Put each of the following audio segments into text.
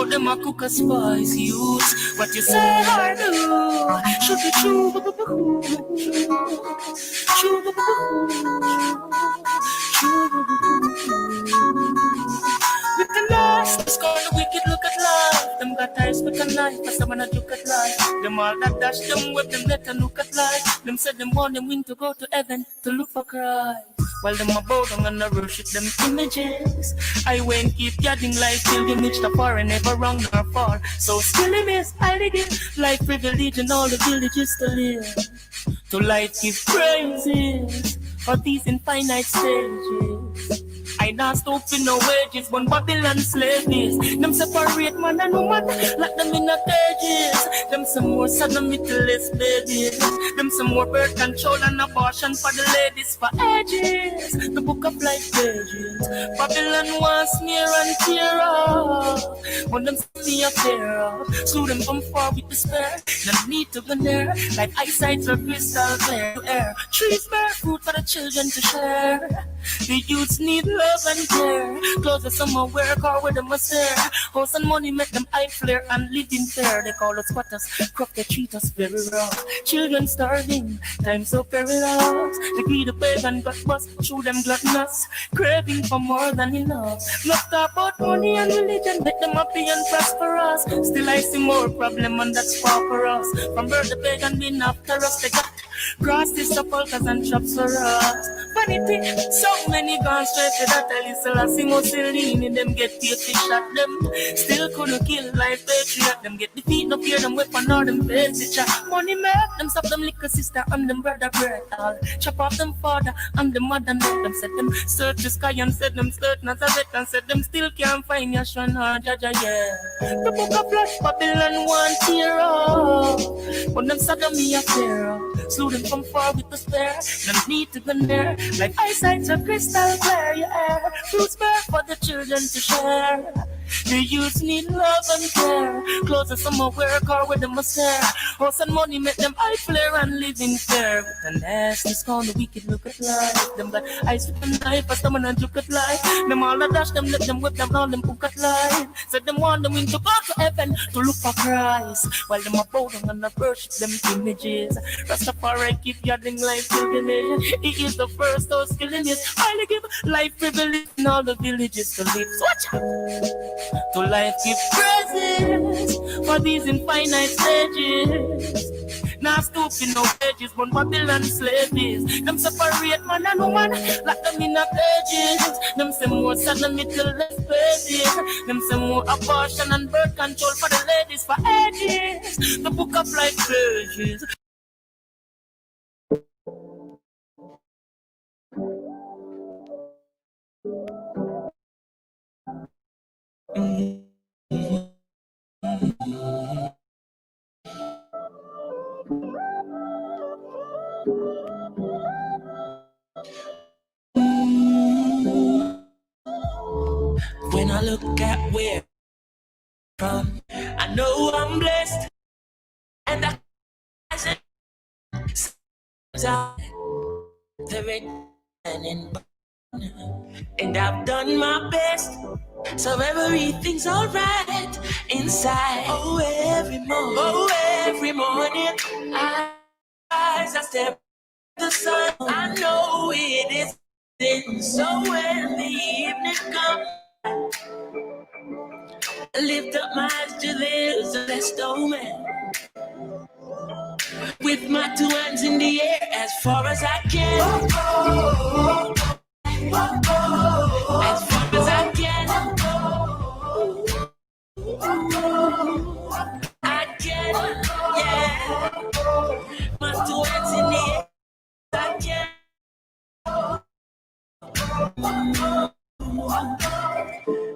them a cook a spice use. What you say I do should be true. With the last, score the wicked look at life. Them got eyes with a knife, but someone a look at life. Them all that dash them with them let a look at life. Them said them want them win to go to heaven to look for Christ. While them about them gonna worship them images. I went keep getting life till you reach the far and never wrong nor fall. So still it is I give life privilege in all the villages to live. To life give praises for these infinite stages. I not stop in no wages, when Babylon slaves. Them separate man and woman, lock them in the cages. Them some more sodomicless babies. Them some more birth control and abortion for the ladies for ages. The book of life pages. Babylon wants smear and tear up. When them see a tear up, slew them from far with despair. Them need to go near, like eyesight or crystal clear air. Trees bear fruit for the children to share. The youths need love and care. Clothes that summer wear, car with them a stare. House and money make them eye flare and live in fear. They call us squatters, crop they treat us very rough. Children starving, time so perilous. They greed the pagan got bust through them gluttonous. Craving for more than enough. Not talk about money and religion, make them happy and prosperous. Still I see more problem and that's far for us. From birth the pagan been after us. They got cross the sepulchres and chops for us. Vanity, so many gone straight to that Selassie Mussolini, them get paid to shot them. Still couldn't kill life patriot. Them get defeat, no fear them weapon or them face it chat. Money make them stop them liquor sister and them brother bread all. Chop off them father and them mother make them set them search the sky and said them search Nazareth and said them still can't find Yashwan or Jaja, yeah. The book of life, Babylon one tear up. When them sodomy a tear up. Slew them from far with despair. Them need to go near, like eyesight of crystal clear. Yeah, fruits bear for the children to share. The youths need love and care. Clothes of summer wear, car with them a stare. House and money make them eye flare and live in fear. With the nasty scorn, the wicked look at life. Them got eyes with the knife, a stomach and look at life. Them all a dash, them let them whip them all them hook at life. Said them want them in to go to heaven to look for Christ. While them a bow down and a worship them images. Rastafari keep yarding life pilgrimage. He is the first house killing it. I'll give life privilege in all the villages to live. So watch out. To life give praises for these infinite stages. Now stooping no pages, but Babylon slaves. Them separate man and woman, lock them in a pages. Them say more sodomical less pages. Them say more abortion and birth control for the ladies for ages. The book of life pages. When I look at where I'm from, I know I'm blessed, and I said, there ain't any. And I've done my best, so everything's alright inside. Oh, every morning, I step the sun. I know it is in. So when the evening comes, I lift up my eyes to this blessed old man. With my two hands in the air as far as I can. As far as I can. I can, yeah. My two hands in the air as I can.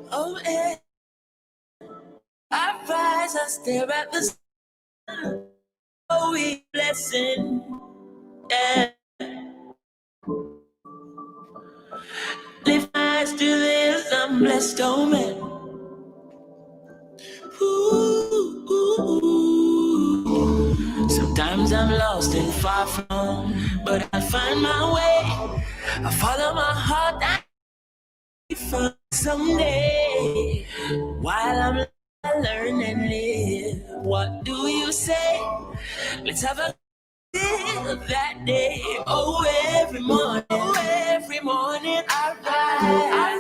Oh, yeah. I rise, I stare at the sun. Oh, we blessing, yeah. Lift my eyes to this, I'm blessed, oh man. Ooh, ooh, ooh. Sometimes I'm lost and far from home, but I find my way. I follow my heart, I find someday. While I'm learn and live. What do you say? Let's have a that day. Oh, every morning, I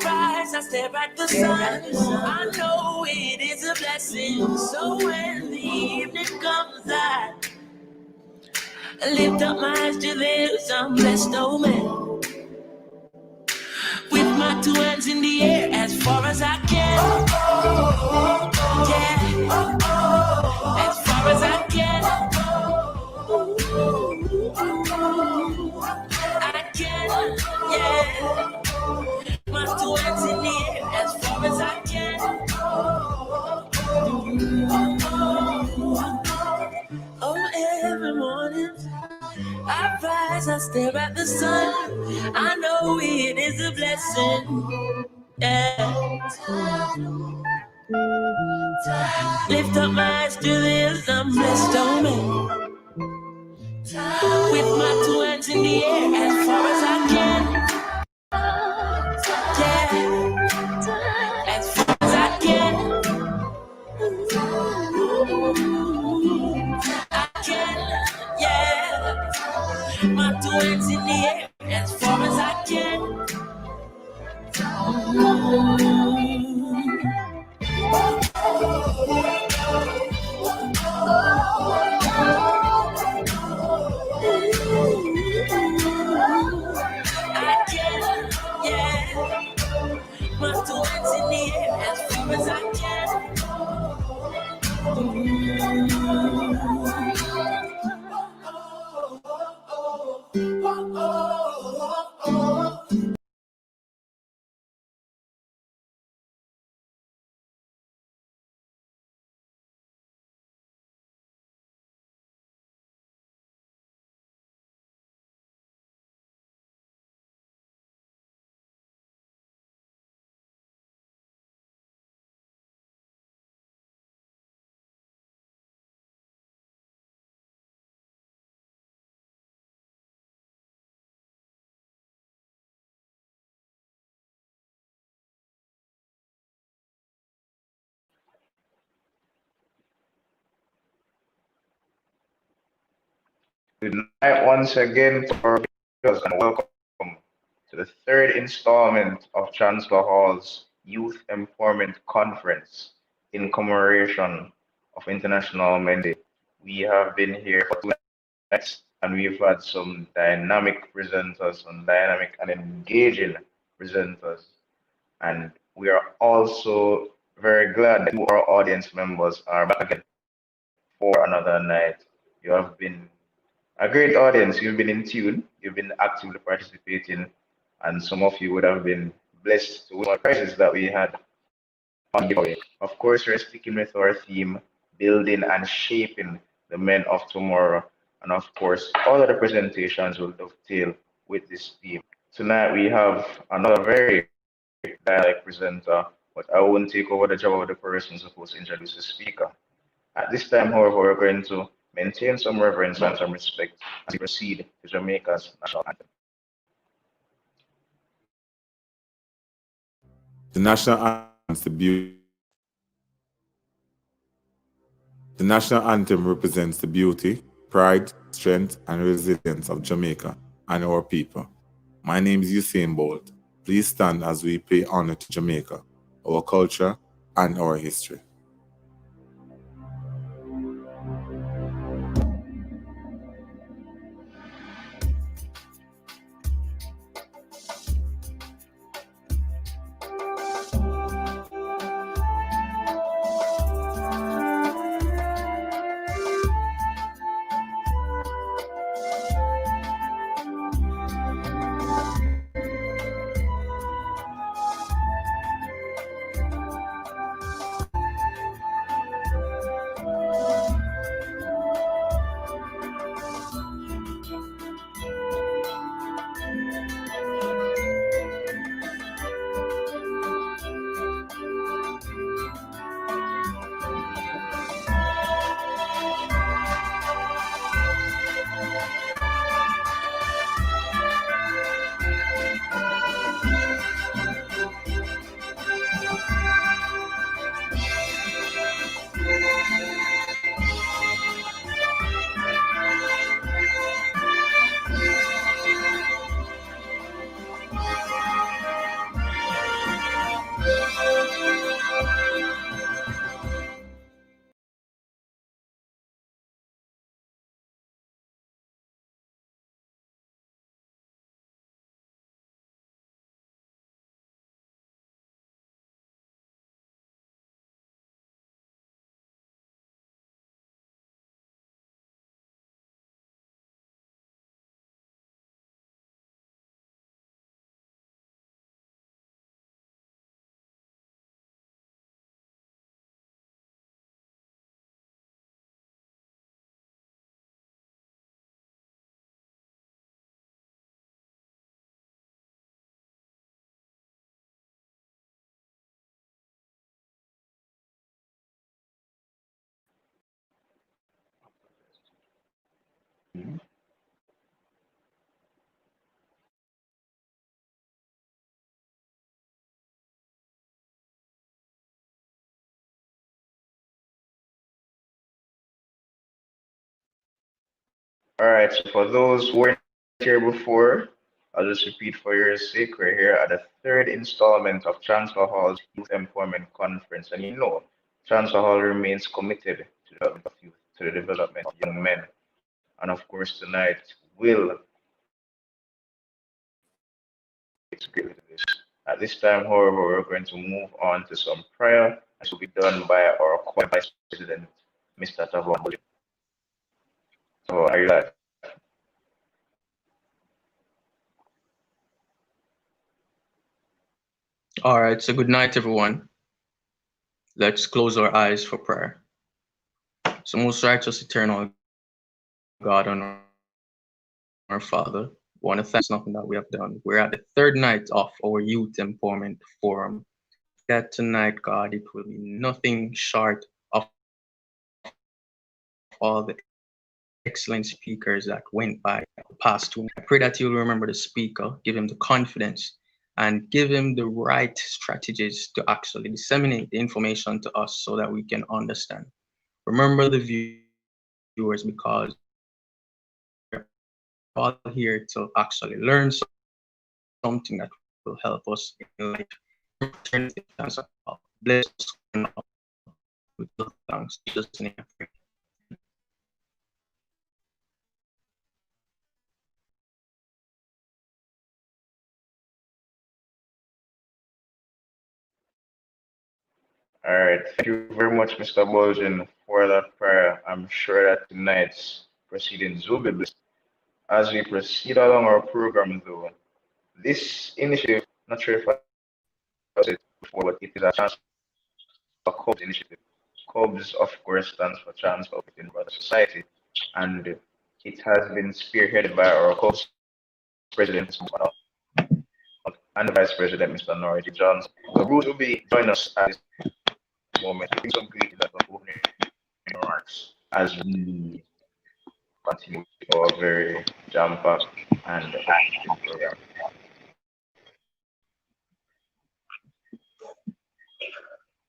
rise, I stare at the sun. I know it is a blessing. So when the evening comes, I lift up my eyes to this I'm blessed, oh man. With my two hands in the air as far as I can. Yeah, as far as I can. I can, yeah. My two hands in the air as far as I can. Oh, every morning I rise, I stare at the sun. I know it is a blessing. Yeah. Lift up my eyes to this, I'm blessed, oh man. With my two hands in the air as far as I can. Yeah. As far as I can. I can, yeah. My two hands in the air as far as I can. I can, yeah. My two hands in the air as far as I can. Good night once again to our viewers and welcome to the third installment of Chancellor Hall's Youth Empowerment Conference in commemoration of International Men's Day. We have been here for 2 nights and we've had some dynamic presenters, some dynamic and engaging presenters. And we are also very glad that our audience members are back again for another night. You have been a great audience. You've been in tune, you've been actively participating, and some of you would have been blessed with our prizes that we had on giveaway. Of course, we're sticking with our theme, building and shaping the men of tomorrow. And of course, all of the presentations will dovetail with this theme. Tonight, we have another very dynamic presenter, but I won't take over the job of the person supposed to introduce the speaker. At this time, however, we're going to maintain some reverence and some respect as we proceed to Jamaica's national anthem. The national anthem The national anthem represents the beauty, pride, strength, and resilience of Jamaica and our people. My name is Usain Bolt. Please stand as we pay honor to Jamaica, our culture, and our history. All right, so for those who weren't here before, I'll just repeat for your sake. We're here at the third installment of Chancellor Hall's Youth Employment Conference. And Chancellor Hall remains committed to the development of youth, to the development of young men. And of course, tonight will integrate with this. At this time, however, we're going to move on to some prayer. This will be done by our Vice President, Mr. Tavon. So, are you live? All right, so good night, everyone. Let's close our eyes for prayer. So, most righteous, eternal God and our Father, we want to thank you for nothing that we have done. We're at the third night of our Youth Empowerment Forum. That tonight, God, it will be nothing short of all the excellent speakers that went by the past 2 nights. I pray that you'll remember the speaker, give him the confidence, and give him the right strategies to actually disseminate the information to us so that we can understand. Remember the viewers, because we're all here to actually learn something that will help us in life. Bless us with thanks. Just name. All right, thank you very much, Mr. Bolgen, for that prayer. I'm sure that tonight's proceedings will be blessed. As we proceed along our program, though, this initiative, not sure if I said it before, but it is a Chancellor COBS initiative. COBS, of course, stands for Chancellor within Brother Society, and it has been spearheaded by our COBS President and Vice President, Mr. Norris Johnson. So Bruce will be joining us at this moment to give some greetings and some opening remarks as we continue our very jam-packed and active program.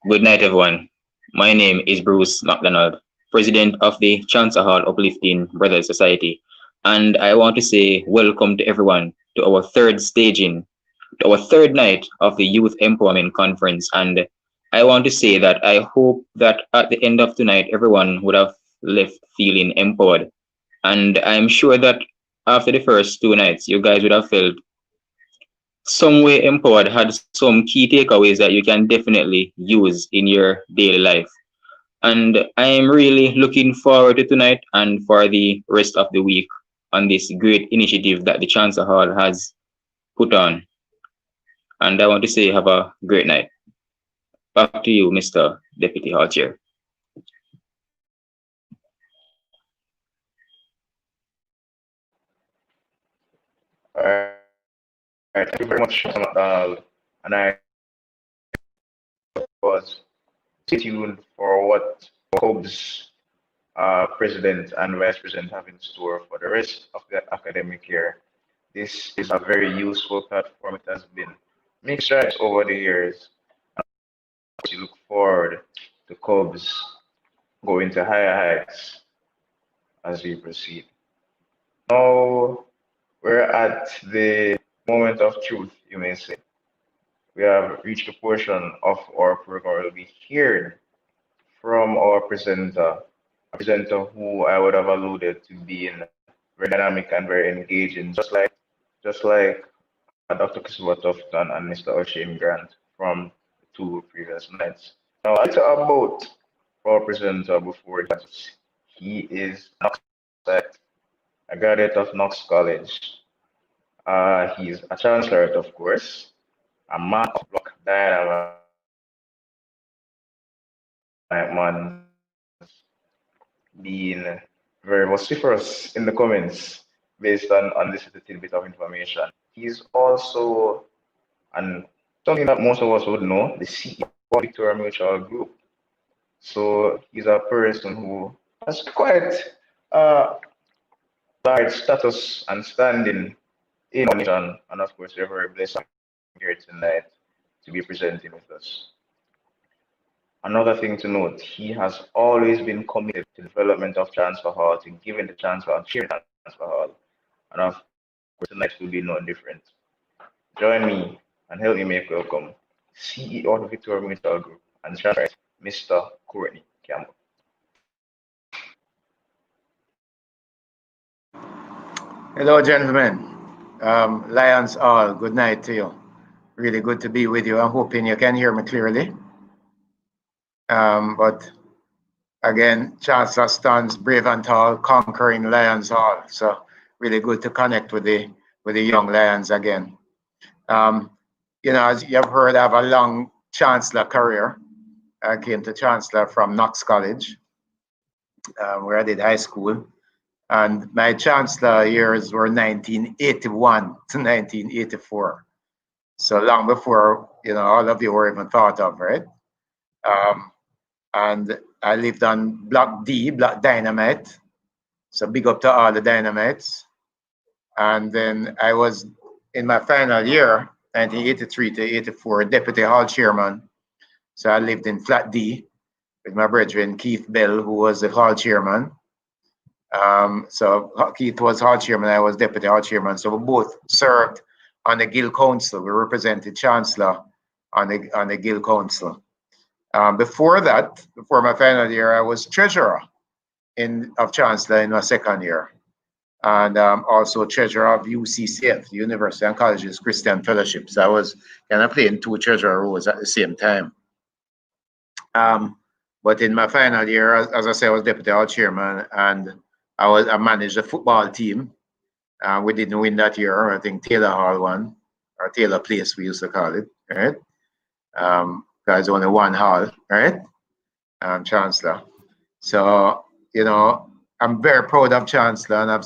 Good night, everyone. My name is Bruce McDonald, President of the Chancellor Hall Uplifting Brothers Society, and I want to say welcome to everyone to our third staging, to our third night of the Youth Empowerment Conference. And I want to say that I hope that at the end of tonight, everyone would have left feeling empowered. And I'm sure that after the first 2 nights, you guys would have felt some way empowered, had some key takeaways that you can definitely use in your daily life. And I am really looking forward to tonight and for the rest of the week on this great initiative that the Chancellor Hall has put on. And I want to say have a great night. Back to you, Mr. Deputy Hall Chair. All right, thank you very much, Mr. McDonald. And I was stay tuned for what COBS President and Vice President have in store for the rest of the academic year. This is a very useful platform. It has been made strides over the years. We look forward to COBS going to higher heights as we proceed. Now we're at the moment of truth, you may say. We have reached a portion of our program where we'll be hearing from our presenter, a presenter who I would have alluded to being very dynamic and very engaging, just like Dr. Christopher Tufton and Mr. O'Shane Grant from the 2 previous nights. Now, I talk about our presenter before he is a graduate of Knox College. He's a chancellor, of course, a man of block dynamite man, being very vociferous in the comments based on this little bit of information. He's also, and something that most of us would know, the CEO of Victoria Mutual Group. So he's a person who has quite a large status and standing in our nation, and of course, we're very blessed here tonight to be presenting with us. Another thing to note, he has always been committed to development of Chancellor Hall, to giving the Chancellor and cheering Chancellor Hall, and of course, tonight will be no different. Join me and help me make welcome CEO of the Victoria Mutual Group and Chancellor, Mr. Courtney Campbell. Hello, gentlemen. Lions all, good night to you. Really good to be with you. I'm hoping you can hear me clearly. But again, Chancellor stands brave and tall, conquering Lions Hall. So really good to connect with the young Lions again. You know, as you've heard, I have a long Chancellor career. I came to Chancellor from Knox College, where I did high school. And my Chancellor years were 1981 to 1984. So long before, you know, all of you were even thought of, right? And I lived on Block D, Block Dynamite. So big up to all the Dynamites. And then I was in my final year, 1983 to 84, deputy hall chairman. So I lived in Flat D with my brethren, Keith Bell, who was the hall chairman. So Keith was hall chairman, I was deputy hall chairman. So we both served on the Guild Council. We represented Chancellor on the Guild Council. Before that, before my final year, I was treasurer of Chancellor in my second year. And also treasurer of UCCF, University and Colleges Christian Fellowships. I was kind of playing two treasurer roles at the same time. But in my final year, as I said, I was deputy hall chairman, and I managed the football team. We didn't win that year. I think Taylor Hall won, or Taylor Place, we used to call it, right? There's only one hall, right? Chancellor. So, you know, I'm very proud of Chancellor, and I've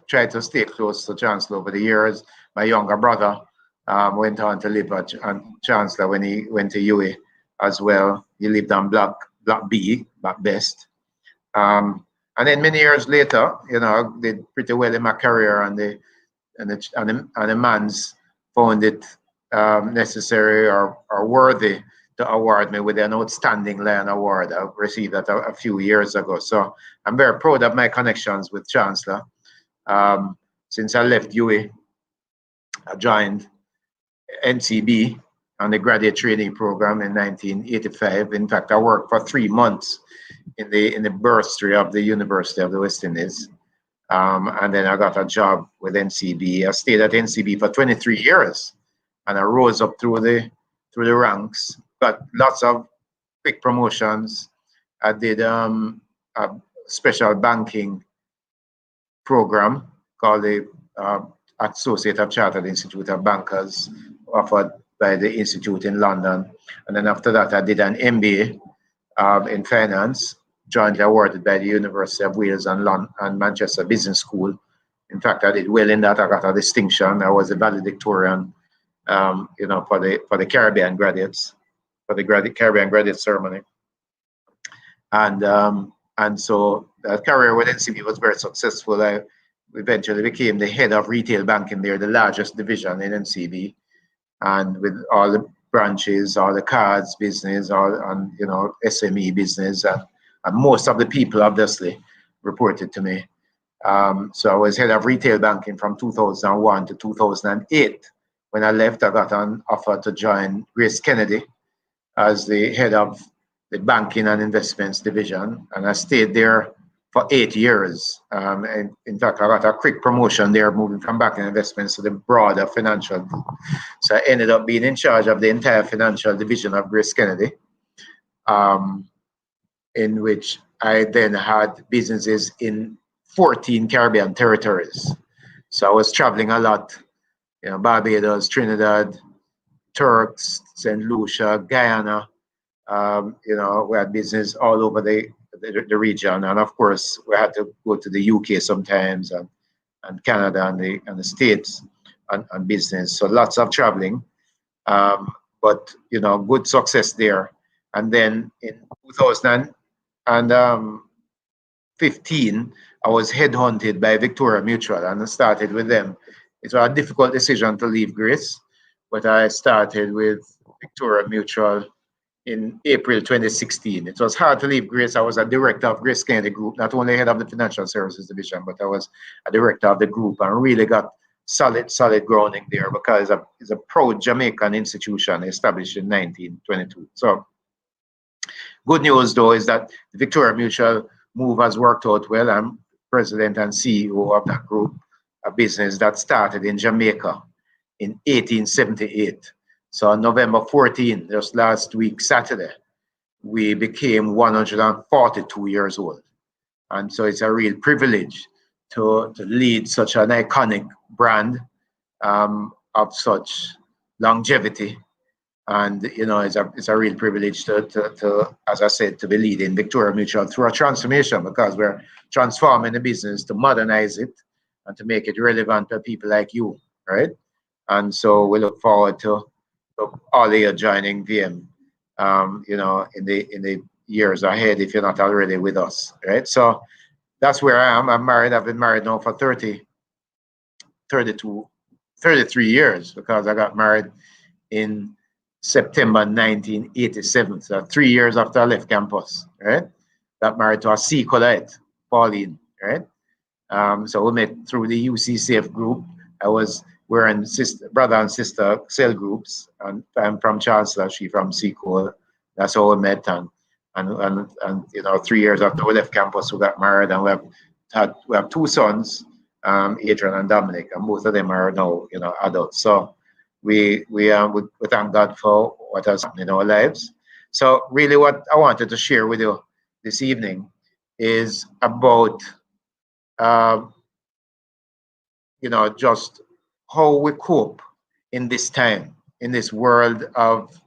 tried to stay close to Chancellor over the years. My younger brother went on to live at Chancellor when he went to UA as well. He lived on Block B, Block Best. And then many years later, you know, I did pretty well in my career, and the man's found it necessary or worthy to award me with an Outstanding Lion Award. I received that a few years ago. So I'm very proud of my connections with Chancellor. Since I left UA, I joined NCB on the graduate training program in 1985. In fact, I worked for 3 months in the bursary of the University of the West Indies. And then I got a job with NCB. I stayed at NCB for 23 years, and I rose up through the ranks. Got lots of quick promotions. I did a special banking program called the Associate of Chartered Institute of Bankers, offered by the Institute in London. And then after that, I did an MBA in finance, jointly awarded by the University of Wales and Manchester Business School. In fact, I did well in that. I got a distinction. I was a valedictorian, you know, for the Caribbean graduates, for the Caribbean graduate ceremony. And so that career with NCB was very successful. I eventually became the head of retail banking there, the largest division in NCB, and with all the branches, all the cards business, and you know, SME business, and most of the people obviously reported to me. So I was head of retail banking from 2001 to 2008. When I left, I got an offer to join Grace Kennedy as the head of the banking and investments division, and I stayed there for 8 years. And in fact, I got a quick promotion there, moving from banking and investments to the broader financial group. So I ended up being in charge of the entire financial division of Grace Kennedy, in which I then had businesses in 14 Caribbean territories. So I was traveling a lot, you know, Barbados, Trinidad, Turks, St. Lucia, Guyana. You know, we had business all over the region, and of course we had to go to the UK sometimes, and Canada and the States on business. So lots of traveling, but you know, good success there. And then in 2000 15, I was headhunted by Victoria Mutual and I started with them. It was a difficult decision to leave Grace, but I started with Victoria Mutual in April 2016. It was hard to leave Grace. I was a director of Grace Kennedy Group, not only head of the Financial Services Division, but I was a director of the group and really got solid grounding there because it's a proud Jamaican institution established in 1922. So good news though is that the Victoria Mutual move has worked out well. I'm president and CEO of that group, a business that started in Jamaica in 1878. So on November 14, just last week, Saturday, we became 142 years old. And so it's a real privilege to lead such an iconic brand of such longevity. And, you know, it's a real privilege to, as I said, to be leading Victoria Mutual through a transformation because we're transforming the business to modernize it and to make it relevant to people like you, right? And so we look forward to all of you joining VM, you know, in the years ahead if you're not already with us, right? So that's where I am. I'm married. I've been married now for 33 years because I got married in September 1987. So 3 years after I left campus, right? Got married to a C Colite, Pauline, right? So we met through the UCCF group. We're in brother and sister cell groups, and I'm from Chancellor, she from Sequel. That's how we met, and you know, 3 years after we left campus, we got married, and we have two sons, Adrian and Dominic, and both of them are now, you know, adults. So we thank God for what has happened in our lives. So really, what I wanted to share with you this evening is about, you know, just how we cope in this time, in this world of,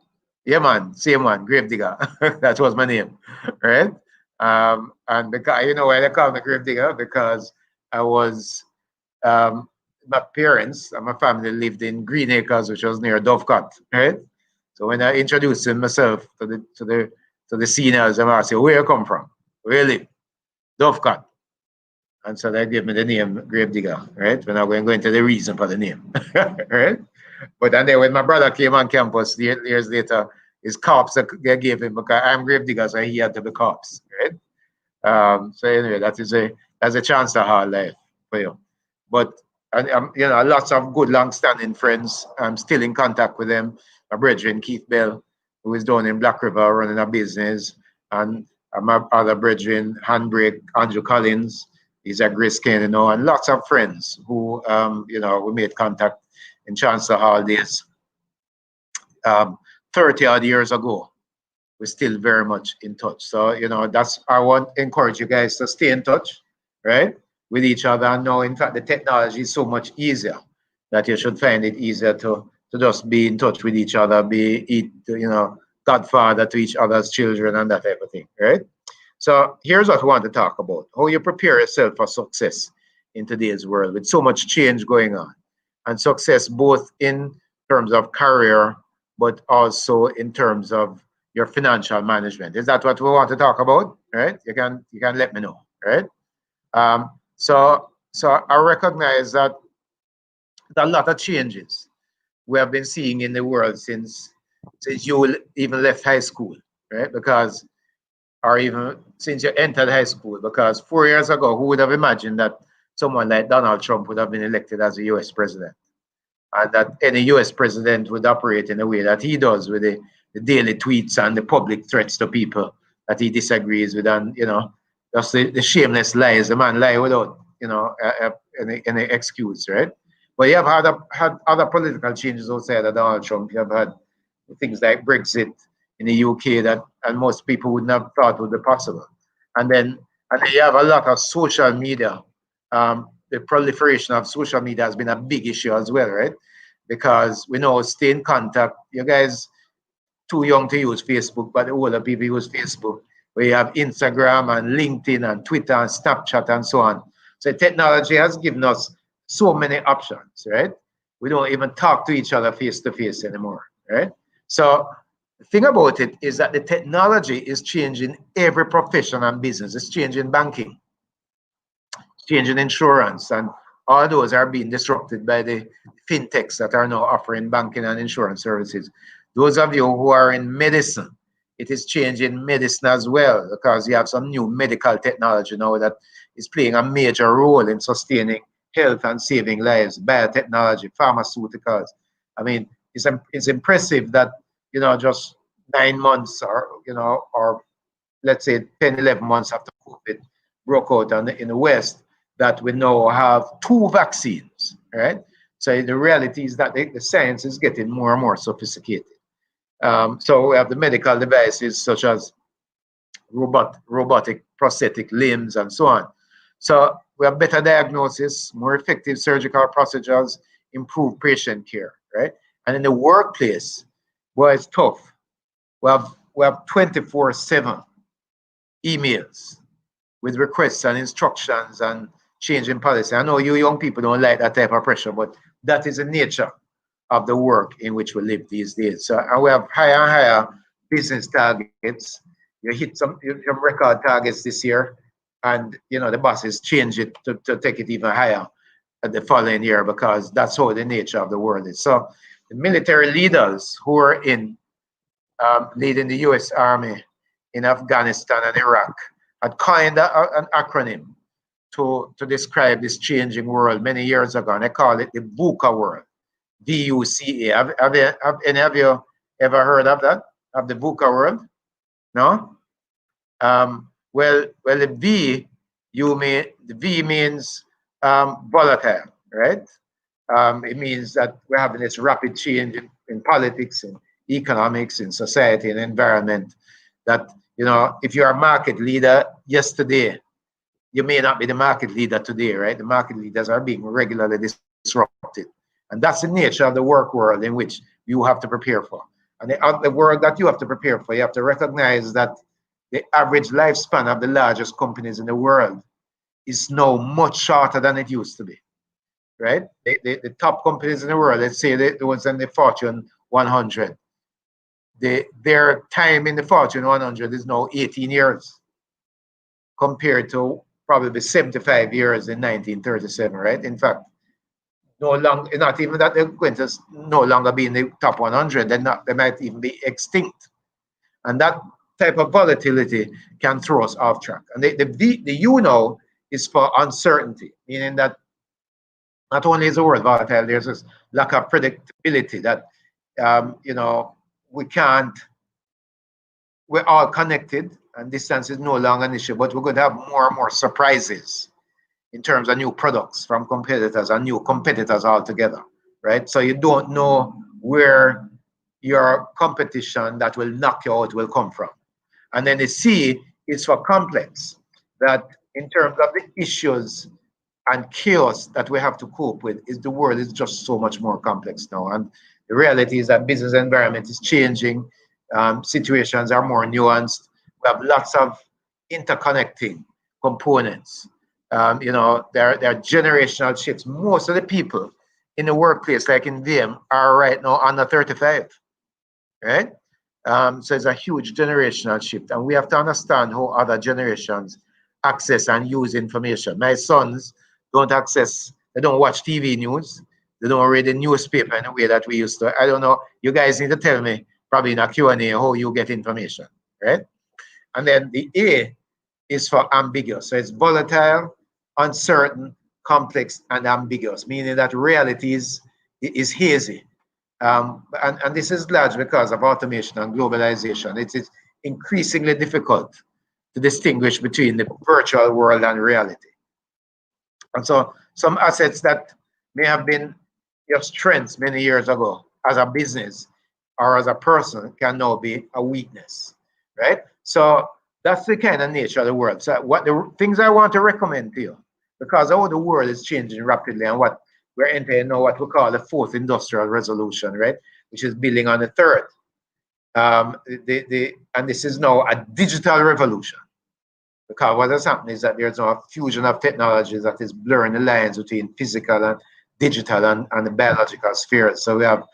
yeah man, same one, Gravedigger. That was my name, right? And because, you know why they call me Gravedigger? Because I was, my parents and my family lived in Green Acres, which was near Dovecot, right? So when I introduced myself to the seniors, I say, where you come from? Where you live? Dovecot. And so they gave me the name Gravedigger, right? We're not going to go into the reason for the name, right? But then when my brother came on campus years later, his corpse they gave him because I'm Gravedigger, so he had to be corpse, right? So anyway, that's a Chancellor Hall life for you. But you know, lots of good long-standing friends. I'm still in contact with them. My brethren Keith Bell, who is down in Black River running a business, and my other brethren Handbrake, Andrew Collins. He's at Grace Kane, you know, and lots of friends who, you know, we made contact in Chancellor Hall days 30 odd years ago. We're still very much in touch. So, you know, I want to encourage you guys to stay in touch, right, with each other. And now, in fact, the technology is so much easier that you should find it easier to just be in touch with each other, you know, godfather to each other's children and that type of thing, right? So here's what we want to talk about: how you prepare yourself for success in today's world with so much change going on, and success both in terms of career, but also in terms of your financial management. Is that what we want to talk about? Right? You can let me know, right? So I recognize that there are a lot of changes we have been seeing in the world since you even left high school, right? Because or even since you entered high school, because 4 years ago, who would have imagined that someone like Donald Trump would have been elected as a US president, and that any US president would operate in a way that he does with the daily tweets and the public threats to people that he disagrees with, and, you know, just the shameless lies. The man lie without, you know, any excuse, right? But you have had other political changes outside of Donald Trump. You have had things like Brexit in the UK that and most people wouldn't have thought would be possible. And then you have a lot of social media. The proliferation of social media has been a big issue as well, right? Because we know stay in contact. You guys too young to use Facebook, but the older people use Facebook. We have Instagram and LinkedIn and Twitter and Snapchat and so on. So technology has given us so many options, right? We don't even talk to each other face to face anymore, right? So the thing about it is that the technology is changing every profession and business. It's changing banking, change in insurance, and all those are being disrupted by the fintechs that are now offering banking and insurance services. Those of you who are in medicine, it is changing medicine as well, because you have some new medical technology now that is playing a major role in sustaining health and saving lives. Biotechnology, pharmaceuticals. I mean, it's impressive that, you know, just 9 months, or, you know, or let's say 10, 11 months after COVID broke out in the West, that we now have 2 vaccines, right? So the reality is that the science is getting more and more sophisticated. So we have the medical devices such as robotic prosthetic limbs and so on. So we have better diagnosis, more effective surgical procedures, improved patient care, right? And in the workplace, well, it's tough. We have 24/7 emails with requests and instructions and changing policy. I know you young people don't like that type of pressure, but that is the nature of the work in which we live these days. So, and we have higher and higher business targets. You hit some record targets this year, and you know the bosses change it to take it even higher the following year, because that's how the nature of the world is. So the military leaders who are in leading the U.S. Army in Afghanistan and Iraq had coined an acronym to describe this changing world many years ago, and they call it the VUCA world. VUCA. Have any of you ever heard of that? Of the VUCA world? No? Well, the V means volatile, right? It means that we're having this rapid change in politics, in economics, in society, and environment. That, you know, if you're a market leader yesterday, you may not be the market leader today, right? The market leaders are being regularly disrupted. And that's the nature of the work world in which you have to prepare for. And the world that you have to prepare for, you have to recognize that the average lifespan of the largest companies in the world is now much shorter than it used to be, right? The top companies in the world, let's say the ones in the Fortune 100, their time in the Fortune 100 is now 18 years compared to probably 75 years in 1937, right? In fact, no longer, not even that they're going to no longer be in the top 100, they might even be extinct. And that type of volatility can throw us off track. And the U now is for uncertainty, meaning that not only is the world volatile, there's this lack of predictability that, you know, we're all connected and distance is no longer an issue, but we're going to have more and more surprises in terms of new products from competitors and new competitors altogether, right? So you don't know where your competition that will knock you out will come from. And then the C is for complex, that in terms of the issues and chaos that we have to cope with, is the world is just so much more complex now. And the reality is that business environment is changing, situations are more nuanced. We have lots of interconnecting components. You know, there are generational shifts. Most of the people in the workplace, like in VM, are right now under 35, right? So it's a huge generational shift, and we have to understand how other generations access and use information. My sons don't they don't watch TV news, they don't read the newspaper in the way that we used to. I don't know, you guys need to tell me, probably in a Q&A, how you get information, right? And then the A is for ambiguous. So it's volatile, uncertain, complex, and ambiguous, meaning that reality is hazy. And this is large because of automation and globalization. It is increasingly difficult to distinguish between the virtual world and reality. And so some assets that may have been your strengths many years ago as a business or as a person can now be a weakness, right? So that's the kind of nature of the world. So what the things I want to recommend to you, because how the world is changing rapidly and what we're entering now, what we call the 4th industrial revolution, right? Which is building on the 3rd. And this is now a digital revolution. Because what has happened is that there's now a fusion of technologies that is blurring the lines between physical and digital and the biological spheres. So we have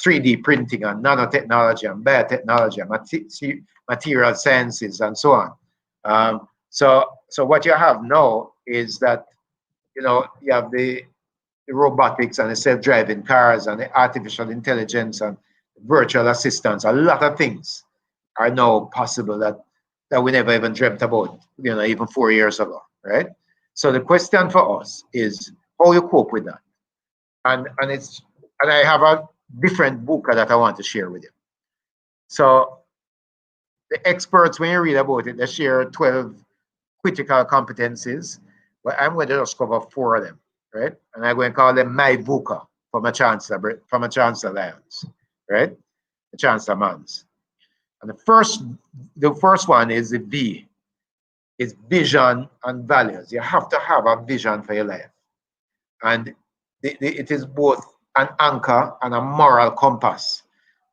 3D printing and nanotechnology and biotechnology and material sciences and so on. So what you have now is that you have the robotics and the self-driving cars and the artificial intelligence and virtual assistants. A lot of things are now possible that we never even dreamt about, even 4 years ago, right? So the question for us is how you cope with that. And I have a different book that I want to share with you. So the experts, when you read about it, they share 12 critical competencies, but I'm going to just cover 4 of them, right? And I'm going to call them my VUCA from a Chancellor Lions, right? The Chancellor Mans. And the first one is the V, is vision and values. You have to have a vision for your life. And it is both an anchor and a moral compass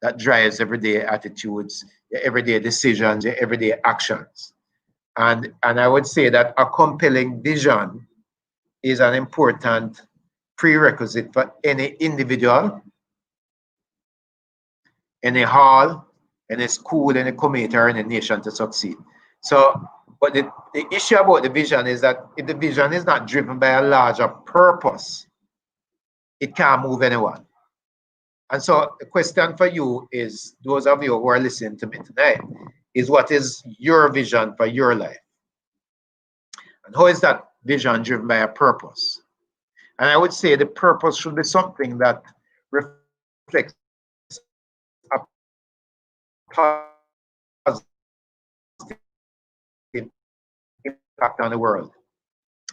that drives everyday attitudes, your everyday decisions, your everyday actions. And I would say that a compelling vision is an important prerequisite for any individual, any hall, any school, any community, or any nation to succeed. So, but the issue about the vision is that if the vision is not driven by a larger purpose, it can't move anyone. And so the question for you is, those of you who are listening to me tonight, is what is your vision for your life? And how is that vision driven by a purpose? And I would say the purpose should be something that reflects a positive impact on the world,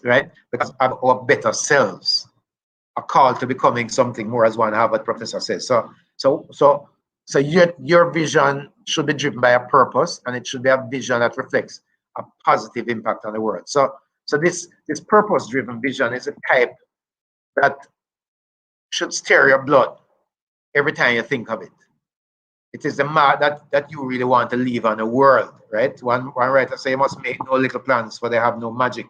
right? Because of our better selves, a call to becoming something more, as one Harvard professor says. So your vision should be driven by a purpose, and it should be a vision that reflects a positive impact on the world. So this purpose-driven vision is a type that should stir your blood every time you think of it. It is the mark that you really want to leave on the world, right? One writer say you must make no little plans, for they have no magic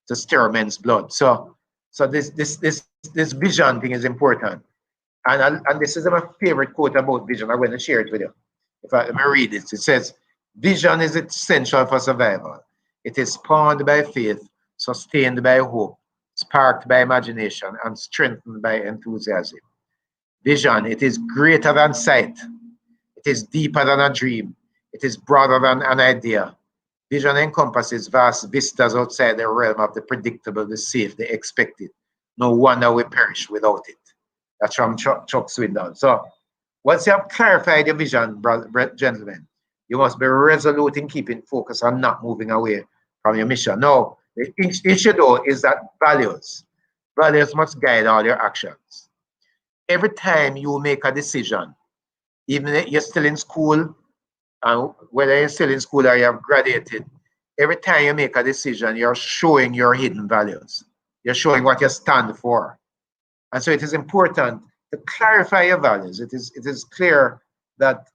to stir men's blood. So this vision thing is important. And this is my favorite quote about vision. I'm going to share it with you. Let me read it. It says, vision is essential for survival. It is spawned by faith, sustained by hope, sparked by imagination, and strengthened by enthusiasm. Vision, it is greater than sight. It is deeper than a dream. It is broader than an idea. Vision encompasses vast vistas outside the realm of the predictable, the safe, the expected. No wonder we perish without it. That's from Chuck Swindoll. So once you have clarified your vision, gentlemen, you must be resolute in keeping focus and not moving away from your mission. Now, the issue though is that values must guide all your actions. Every time you make a decision, even if you're still in school, whether you're still in school or you have graduated, every time you make a decision, you're showing your hidden values. You're showing what you stand for. And so it is important to clarify your values. It is clear that,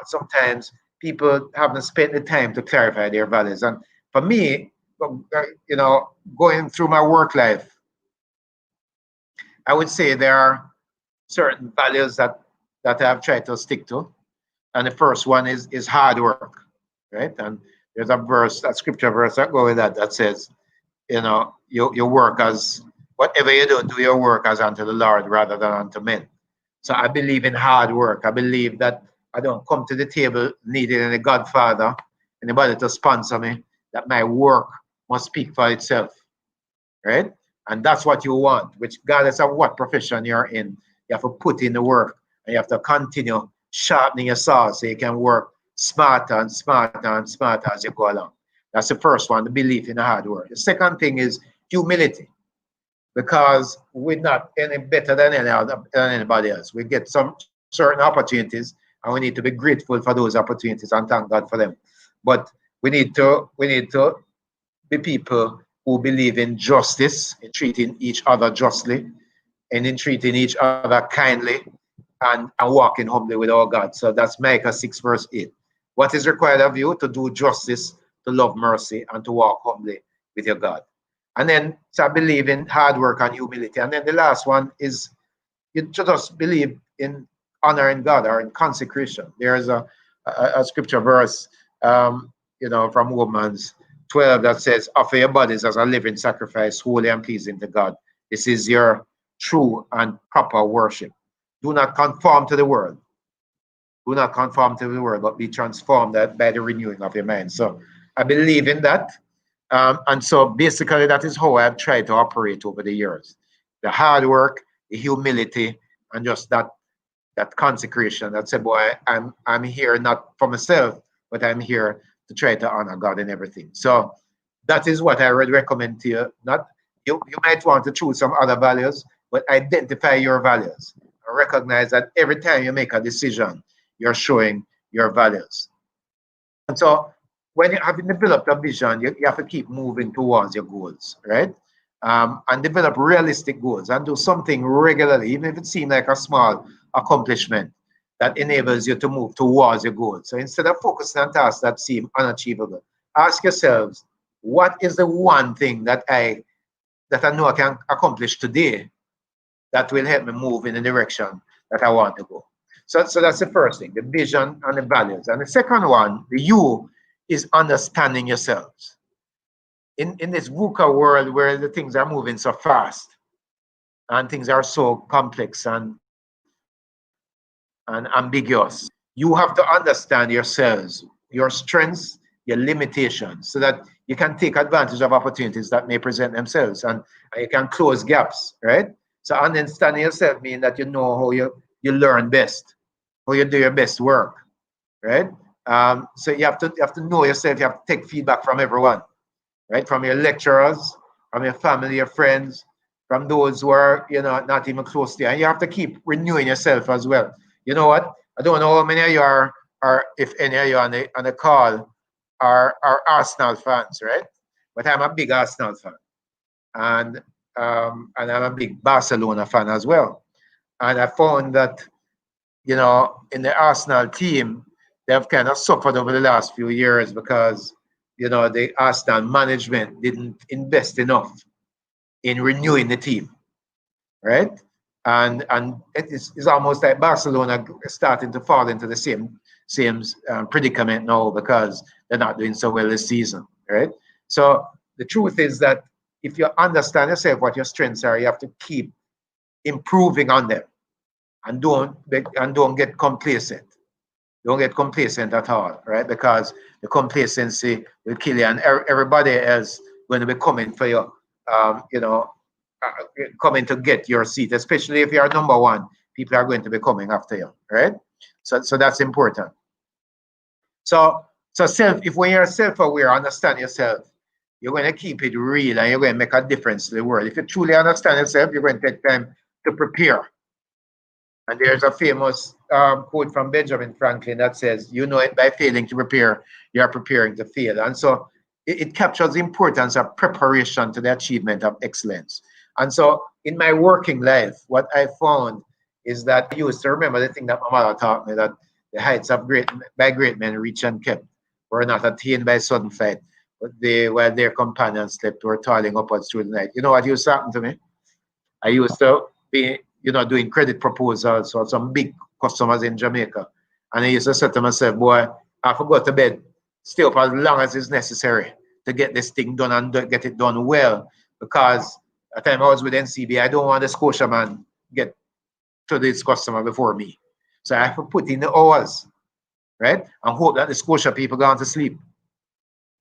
sometimes people haven't spent the time to clarify their values. And for me, going through my work life, I would say there are certain values that I've tried to stick to. And the first one is hard work, right? And there's a scripture verse that goes with that says, you work as, whatever you do your work as unto the Lord rather than unto men. So I believe in hard work. I believe that I don't come to the table needing any godfather, anybody to sponsor me, that my work must speak for itself, right? And that's what you want, which regardless of what profession you're in, you have to put in the work and you have to continue sharpening your saw so you can work smarter and smarter and smarter as you go along. That's the first one, the belief in the hard work. The second thing is humility, because we're not any better than anybody else. We get some certain opportunities and we need to be grateful for those opportunities and thank God for them. But we need to be people who believe in justice, in treating each other justly, and in treating each other kindly, and walking humbly with our God. So that's Micah 6 verse 8. What is required of you? To do justice, to love mercy, and to walk humbly with your God. And then, so I believe in hard work and humility. And then the last one is you just believe in honoring God or in consecration. There is a scripture verse, from Romans 12 that says, offer your bodies as a living sacrifice, holy and pleasing to God. This is your true and proper worship. Do not conform to the world. Do not conform to the world, but be transformed by the renewing of your mind. So I believe in that. And so basically that is how I've tried to operate over the years. The hard work, the humility, and just that consecration that said, boy, I'm here not for myself, but I'm here to try to honor God in everything. So that is what I would recommend to you. Not you might want to choose some other values, but identify your values and recognize that every time you make a decision, you're showing your values. And so when you have developed a vision, you have to keep moving towards your goals, right? And develop realistic goals and do something regularly, even if it seems like a small accomplishment that enables you to move towards your goals. So instead of focusing on tasks that seem unachievable, ask yourselves, what is the one thing that I know I can accomplish today that will help me move in the direction that I want to go? So that's the first thing, the vision and the values. And the second one, the you, is understanding yourselves. In this VUCA world where the things are moving so fast and things are so complex and ambiguous, you have to understand yourselves, your strengths, your limitations, so that you can take advantage of opportunities that may present themselves and you can close gaps, right? So understanding yourself means that you know how you learn best, how you do your best work, right? So you have to know yourself. You have to take feedback from everyone, right? From your lecturers, from your family, your friends, from those who are not even close to you. And you have to keep renewing yourself as well. You know what? I don't know how many of you are if any of you on the call are Arsenal fans, right? But I'm a big Arsenal fan, and I'm a big Barcelona fan as well. And I found that in the Arsenal team, they've kind of suffered over the last few years because the Arsenal management didn't invest enough in renewing the team, right? And it's almost like Barcelona starting to fall into the same predicament now because they're not doing so well this season, right? So the truth is that if you understand yourself what your strengths are, you have to keep improving on them, and don't get complacent. Don't get complacent at all, right? Because the complacency will kill you, and everybody is going to be coming for you, coming to get your seat, especially if you're number one. People are going to be coming after you, right? So that's important. So if when you're self-aware, understand yourself, you're going to keep it real and you're going to make a difference to the world. If you truly understand yourself, you're going to take time to prepare. And there's a famous quote from Benjamin Franklin that says, you know it by failing to prepare, you are preparing to fail. And so it captures the importance of preparation to the achievement of excellence. And so in my working life, what I found is that I used to remember the thing that my mother taught me, that the heights of great men reached and kept were not attained by sudden flight, but while their companions slept, were toiling upwards through the night. You know what used to happen to me? I used to be doing credit proposals for some big customers in Jamaica. And I used to say to myself, boy, I forgot to bed, stay up as long as it's necessary to get this thing done and get it done well. Because at the time I was with NCB, I don't want the Scotiaman get to this customer before me. So I have to put in the hours, right? And hope that the Scotia people go on to sleep,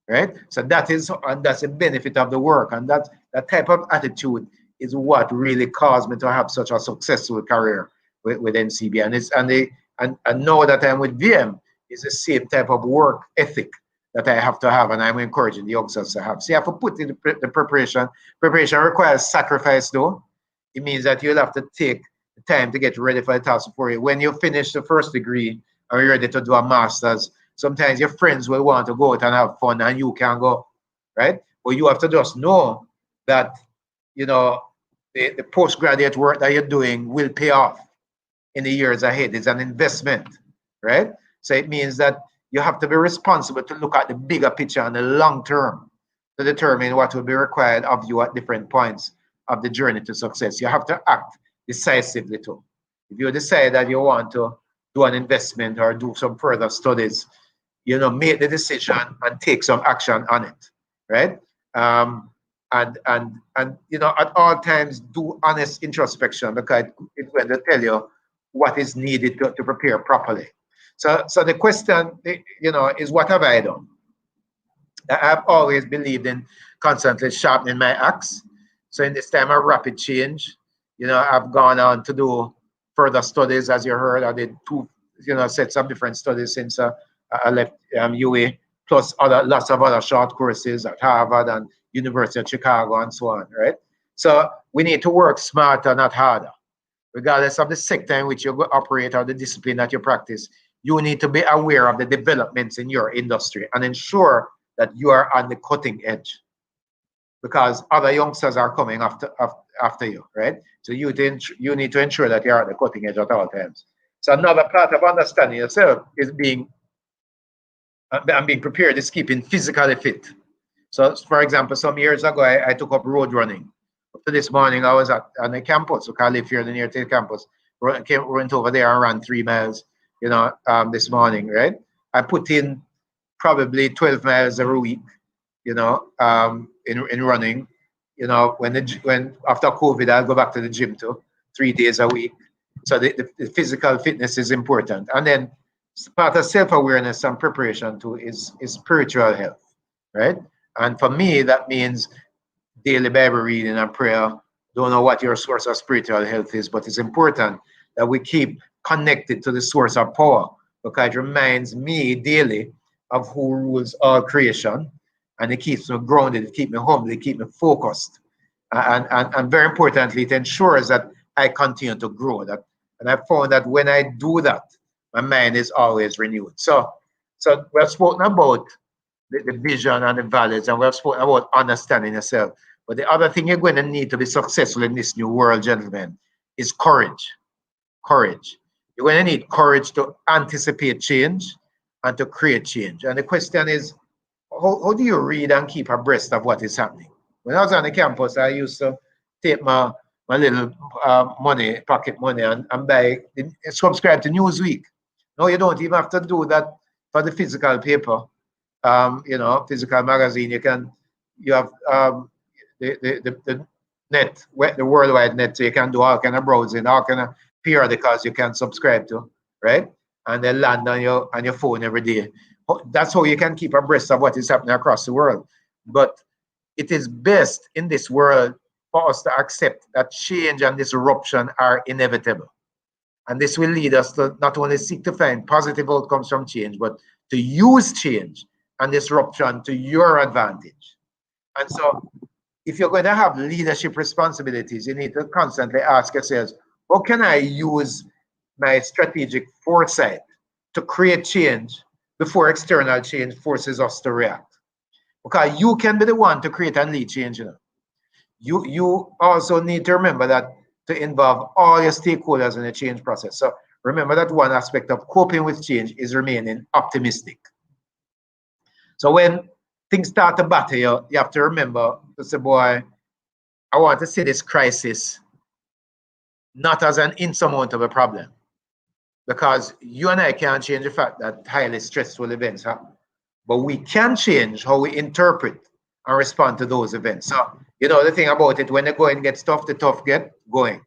right? So that's the benefit of the work. And that type of attitude is what really caused me to have such a successful career with NCB. And now that I'm with VM, it's the same type of work ethic that I have to have, and I'm encouraging the youngsters to have. So you have to put in the preparation. Preparation requires sacrifice, though. It means that you'll have to take the time to get ready for the task before you. When you finish the first degree and you're ready to do a master's, sometimes your friends will want to go out and have fun and you can't go, right? But you have to just know that the postgraduate work that you're doing will pay off in the years ahead. It's an investment, right? So it means that you have to be responsible to look at the bigger picture and the long term to determine what will be required of you at different points of the journey to success. You have to act decisively too. If you decide that you want to do an investment or do some further studies, make the decision and take some action on it, right? and you know, at all times do honest introspection, because it's going to tell you what is needed to prepare properly. So the question, you know, is what have I done? I've always believed in constantly sharpening my axe. So in this time of rapid change, you know, I've gone on to do further studies. As you heard, I did two, you know, sets of different studies since I left UA, plus lots of other short courses at Harvard and University of Chicago and so on, right? So we need to work smarter, not harder. Regardless of the sector in which you operate or the discipline that you practice, you need to be aware of the developments in your industry and ensure that you are on the cutting edge, because other youngsters are coming after you, right? So you need to ensure that you're at the cutting edge at all times. So another part of understanding yourself is being prepared, is keeping physically fit. So for example, some years ago, I took up road running. Up to this morning, I was on the campus, so I live here near the campus. Went over there and ran 3 miles, you know, this morning, right? I put in probably 12 miles every week, you know, in running. You know, when after COVID, I'll go back to the gym too, 3 days a week. So the physical fitness is important. And then part of self-awareness and preparation too is spiritual health, right? And for me, that means daily Bible reading and prayer. Don't know what your source of spiritual health is, but it's important that we keep connected to the source of power, because it reminds me daily of who rules all creation, and it keeps me grounded, it keeps me humble, it keeps me focused, and very importantly, it ensures that I continue to grow. And I found that when I do that, my mind is always renewed. So we have spoken about the vision and the values, and we have spoken about understanding yourself. But the other thing you're going to need to be successful in this new world, gentlemen, is courage. Courage. You're going to need courage to anticipate change and to create change. And the question is, how do you read and keep abreast of what is happening? When I was on the campus, I used to take my little money, pocket money, and subscribe to Newsweek. No, you don't even have to do that for the physical paper. You know, physical magazine. You have the net, the worldwide net, so you can do all kind of browsing, all kind of periodicals you can subscribe to, right? And they land on your phone every day. That's how you can keep abreast of what is happening across the world. But it is best in this world for us to accept that change and disruption are inevitable. And this will lead us to not only seek to find positive outcomes from change, but to use change and disruption to your advantage. And so if you're going to have leadership responsibilities, you need to constantly ask yourselves, how can I use my strategic foresight to create change before external change forces us to react? Because you can be the one to create and lead change. You also need to remember that to involve all your stakeholders in the change process. So remember that one aspect of coping with change is remaining optimistic. So when things start to batter you, you have to remember to say, boy, I want to see this crisis not as an insurmountable problem, because you and I can't change the fact that highly stressful events happen, but we can change how we interpret and respond to those events. So, you know, the thing about it, when the going gets tough, the tough get going.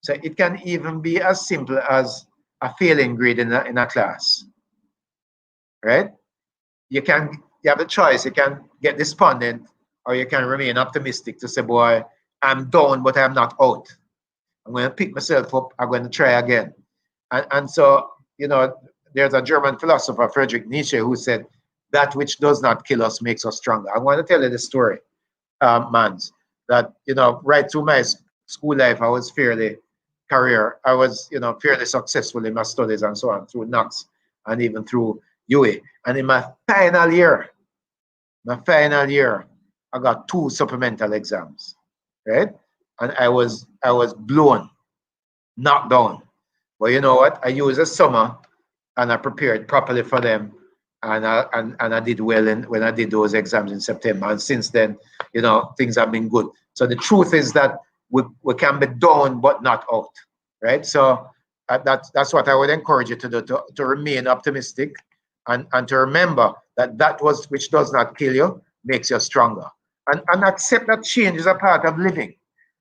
So it can even be as simple as a failing grade in a class, right? You have a choice. You can get despondent, or you can remain optimistic to say, boy, I'm down, but I'm not out. I'm going to pick myself up. I'm going to try again. And so, you know, there's a German philosopher, Friedrich Nietzsche, who said, that which does not kill us makes us stronger. I want to tell you the story, Mans, that, you know, right through my school life, I was fairly successful in my studies and so on, through Knox and even through UA. And in my final year, I got 2 supplemental exams, right? And I was blown, knocked down. But you know what? I used the summer and I prepared properly for them. And I did well when I did those exams in September. And since then, you know, things have been good. So the truth is that we can be down but not out, right? So that's what I would encourage you to do, to remain optimistic and to remember that which does not kill you makes you stronger. and accept that change is a part of living.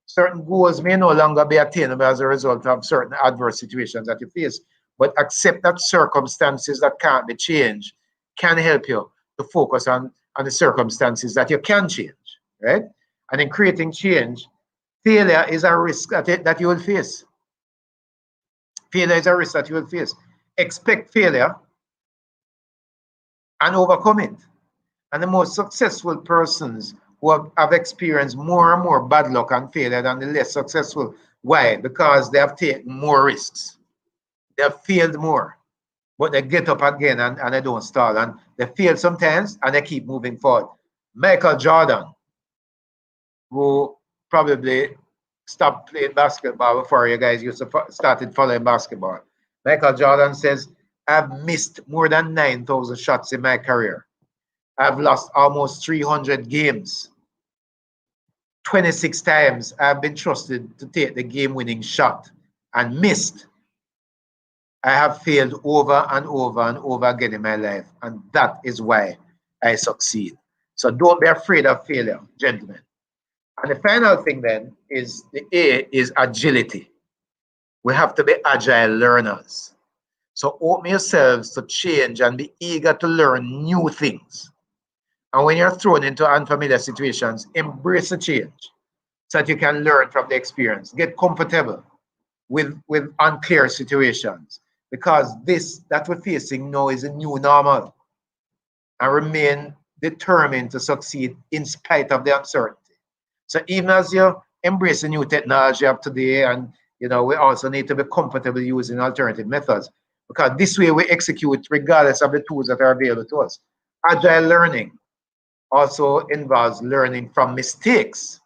Certain goals may no longer be attainable as a result of certain adverse situations that you face, but accept that circumstances that can't be changed can help you to focus on the circumstances that you can change, right? And in creating change, failure is a risk that you will face. Failure is a risk that you will face. Expect failure and overcome it. And the most successful persons who have experienced more and more bad luck and failure than the less successful. Why? Because they have taken more risks. They have failed more, but they get up again and they don't stall. And they fail sometimes and they keep moving forward. Michael Jordan, who probably stopped playing basketball before you guys started following basketball. Michael Jordan says, I've missed more than 9,000 shots in my career. I've lost almost 300 games. 26 times I've been trusted to take the game-winning shot and missed. I have failed over and over and over again in my life, and that is why I succeed. So don't be afraid of failure, gentlemen. And the final thing then is the A is agility. We have to be agile learners. So open yourselves to change and be eager to learn new things. And when you're thrown into unfamiliar situations, embrace the change so that you can learn from the experience. Get comfortable with unclear situations, because this that we're facing now is a new normal. And remain determined to succeed in spite of the uncertainty. So even as you embrace the new technology of today, and we also need to be comfortable using alternative methods, because this way we execute regardless of the tools that are available to us. Agile learning also involves learning from mistakes.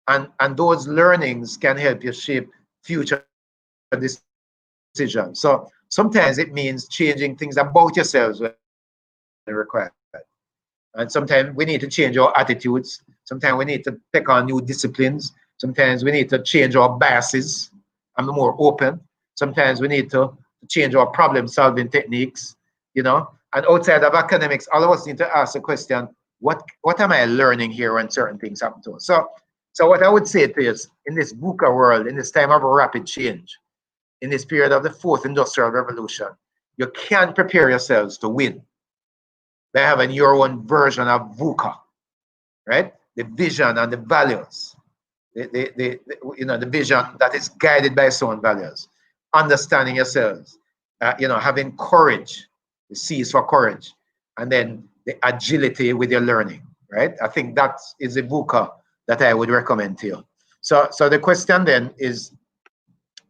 And those learnings can help you shape future decisions. So sometimes it means changing things about yourselves when required. And sometimes we need to change our attitudes. Sometimes we need to take on new disciplines. Sometimes we need to change our biases and be more open. Sometimes we need to change our problem-solving techniques, And outside of academics, all of us need to ask the question, what am I learning here when certain things happen to us? So what I would say to you is, in this VUCA world, in this time of rapid change, in this period of the fourth industrial revolution, you can prepare yourselves to win by having your own version of VUCA, right? The vision and the values, the vision that is guided by its own values, understanding yourselves, having courage, the C is for courage, and then the agility with your learning, right? I think that is the VUCA that I would recommend to you. So the question then is,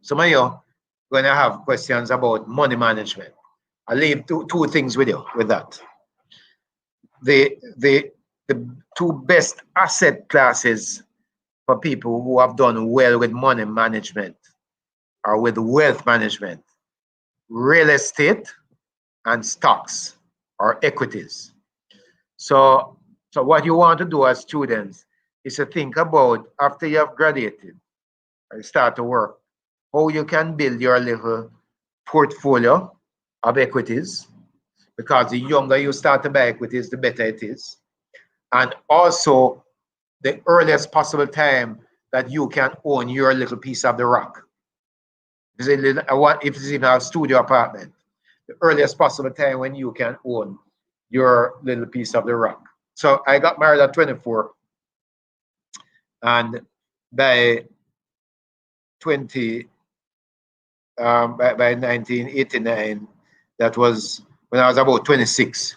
some of you are going to have questions about money management. I'll leave two things with you with that. The two best asset classes for people who have done well with money management or with wealth management: real estate and stocks or equities. So what you want to do as students is to think about, after you have graduated or start to work, how you can build your little portfolio of equities, because the younger you start to buy equities, the better it is. And also the earliest possible time that you can own your little piece of the rock. If it's even a studio apartment, the earliest possible time when you can own your little piece of the rock. So I got married at 24, and by 1989, that was when I was about 26,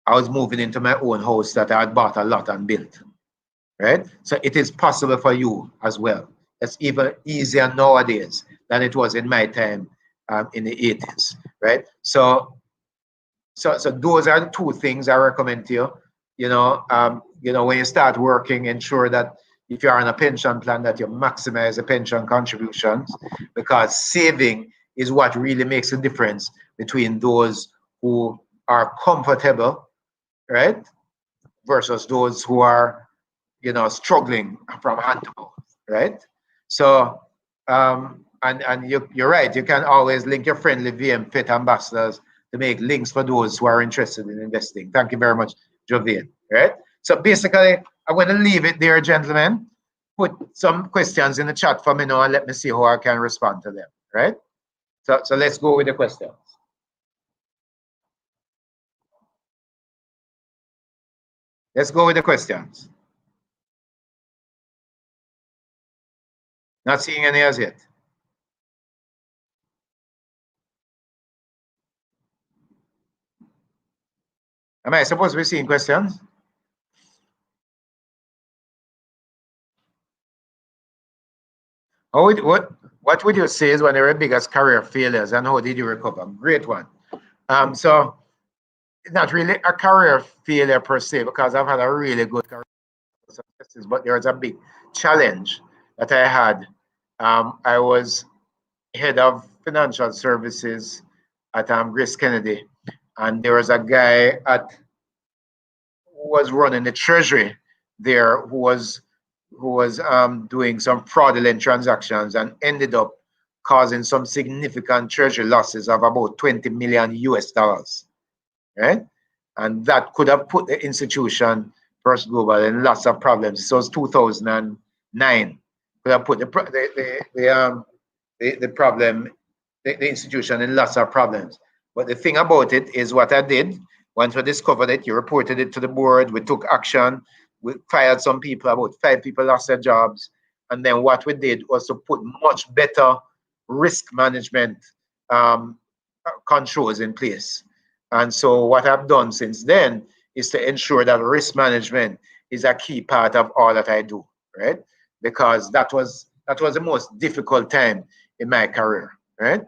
I was moving into my own house that I had bought a lot and built, right? So it is possible for you as well. It's even easier nowadays than it was in my time in the 80s, right? So those are the two things I recommend to you. When you start working, ensure that if you're on a pension plan, that you maximize the pension contributions, because saving is what really makes a difference between those who are comfortable, right, versus those who are, struggling from hand to mouth, right? So, and you're right, you can always link your friendly VM Fit ambassadors to make links for those who are interested in investing. Thank you very much, Jovian, right? So basically, I'm going to leave it there, gentlemen. Put some questions in the chat for me now and let me see how I can respond to them, right? So let's go with the questions. Let's go with the questions. Not seeing any as yet. Am I supposed to be seeing questions? What would you say is one of your biggest career failures and how did you recover? Great one. So not really a career failure per se, because I've had a really good career successes, but there was a big challenge that I had. I was head of financial services at Grace Kennedy, and there was a guy who was running the treasury there who was doing some fraudulent transactions and ended up causing some significant treasury losses of about 20 million US dollars, right? And that could have put the institution, First Global, in lots of problems. So it was 2009. Could have put the problem, the institution in lots of problems. But the thing about it is what I did, once we discovered it, you reported it to the board, we took action, we fired some people, about 5 people lost their jobs. And then what we did was to put much better risk management controls in place. And so what I've done since then is to ensure that risk management is a key part of all that I do, right? Because that was the most difficult time in my career, right?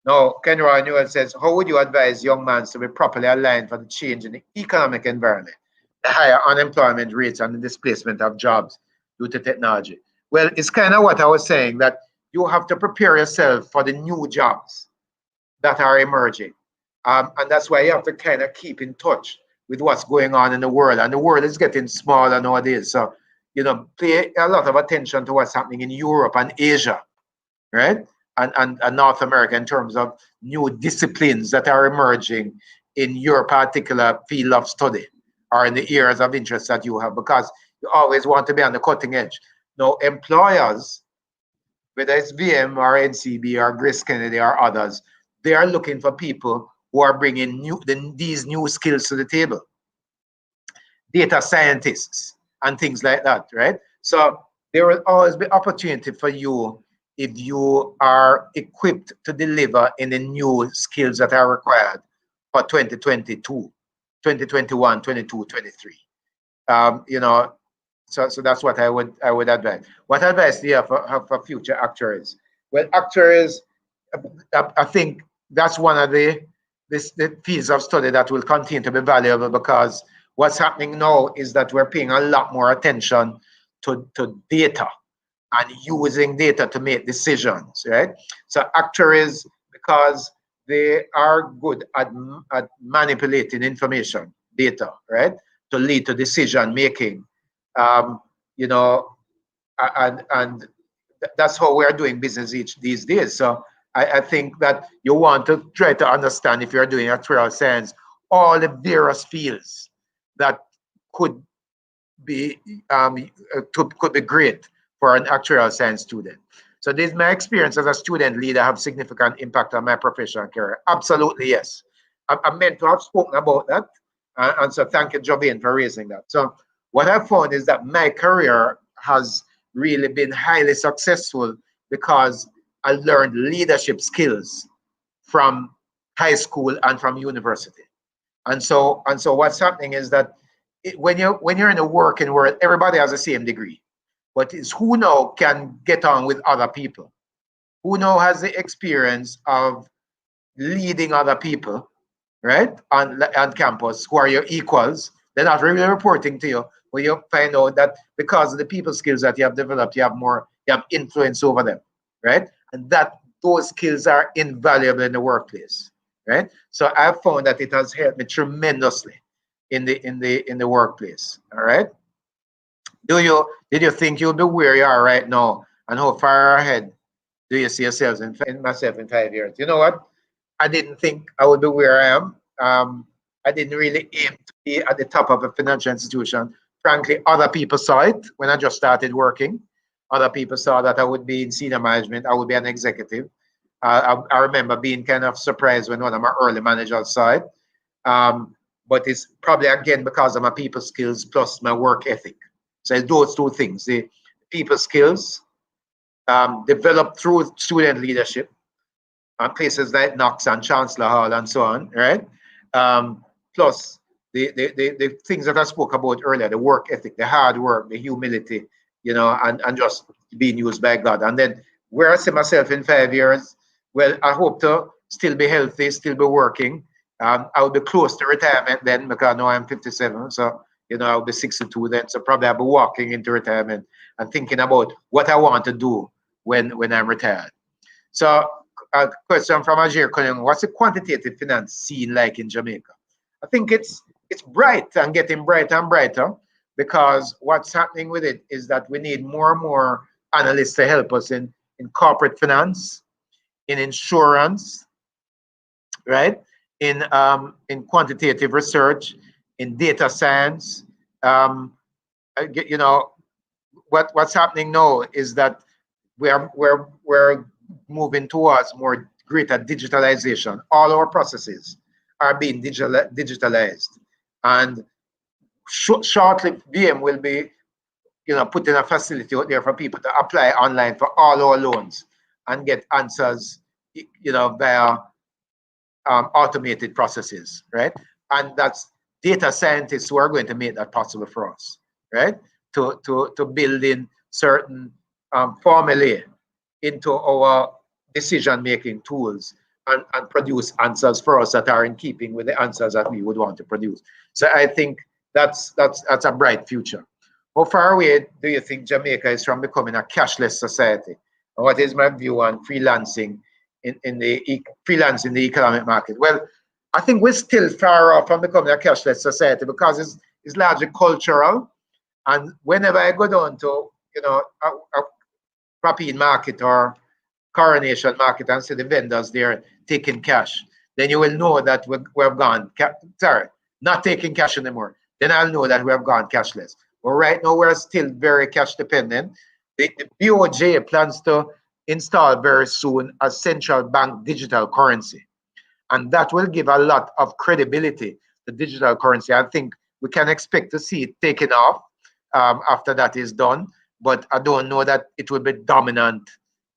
Now, Kenra Newell says, how would you advise young men to be properly aligned for the change in the economic environment, the higher unemployment rates and the displacement of jobs due to technology? Well, it's kind of what I was saying, that you have to prepare yourself for the new jobs that are emerging. And that's why you have to kind of keep in touch with what's going on in the world. And the world is getting smaller nowadays. So, pay a lot of attention to what's happening in Europe and Asia, right? And North America in terms of new disciplines that are emerging in your particular field of study or in the areas of interest that you have, because you always want to be on the cutting edge. Now, employers, whether it's VM or NCB or Grace Kennedy or others, they are looking for people who are bringing these new skills to the table. Data scientists and things like that, right? So there will always be opportunity for you if you are equipped to deliver in the new skills that are required for 2022, 2021, 22, 23. So that's what I would advise. What advice do you have for future actuaries? Well, actuaries, I think that's one of the fields of study that will continue to be valuable, because what's happening now is that we're paying a lot more attention to data and using data to make decisions, right? So actuaries, because they are good at manipulating information, data, right, to lead to decision making, and that's how we're doing business these days. So I think that you want to try to understand, if you're doing actuarial science, all the various fields that could be great for an actuarial science student. So this my experience as a student leader have significant impact on my professional career. Absolutely, yes. I meant to have spoken about that, and so thank you, Jovain, for raising that. So what I found is that my career has really been highly successful because I learned leadership skills from high school and from university. And so what's happening is that when you're in a working world, everybody has the same degree, but it's who now can get on with other people, who now has the experience of leading other people, right, on campus, who are your equals. They're not really reporting to you, but you find out that because of the people skills that you have developed, you have influence over them, right? And that those skills are invaluable in the workplace, right? So I've found that it has helped me tremendously in the workplace. All right. Did you think you'll be where you are right now, and how far ahead do you see yourselves in myself in 5 years? You know what? I didn't think I would be where I am. I didn't really aim to be at the top of a financial institution. Frankly, other people saw it when I just started working. Other people saw that I would be in senior management, I would be an executive. I remember being kind of surprised when one of my early managers saw it. But it's probably again because of my people skills plus my work ethic. So it's those two things: the people skills developed through student leadership on places like Knox and Chancellor Hall and so on, right? Plus the things that I spoke about earlier, the work ethic, the hard work, the humility, and just being used by God. And then where I see myself in 5 years, well, I hope to still be healthy, still be working. I'll be close to retirement then because now I'm 57. So, I'll be 62 then. So probably I'll be walking into retirement and thinking about what I want to do when I'm retired. So a question from Ajir Cunningham: what's the quantitative finance scene like in Jamaica? I think it's bright and getting brighter and brighter, because what's happening with it is that we need more and more analysts to help us in corporate finance, in insurance, right? In quantitative research, in data science. What's happening now is that we're moving towards more greater digitalization. All our processes are being digitalized, and shortly VM will be putting a facility out there for people to apply online for all our loans and get answers via automated processes, right? And that's data scientists who are going to make that possible for us, right? To build in certain formulae into our decision-making tools and produce answers for us that are in keeping with the answers that we would want to produce. So I think that's a bright future. How far away do you think Jamaica is from becoming a cashless society? And what is my view on freelancing in the economic market? Well, I think we're still far off from becoming a cashless society because it's largely cultural. And whenever I go down to a Papine market or Coronation market and see the vendors there taking cash, then you will know that we've gone, not taking cash anymore. Then I'll know that we have gone cashless. But right now, we're still very cash dependent. The BOJ plans to install very soon a central bank digital currency. And that will give a lot of credibility to digital currency. I think we can expect to see it taken off after that is done. But I don't know that it will be dominant,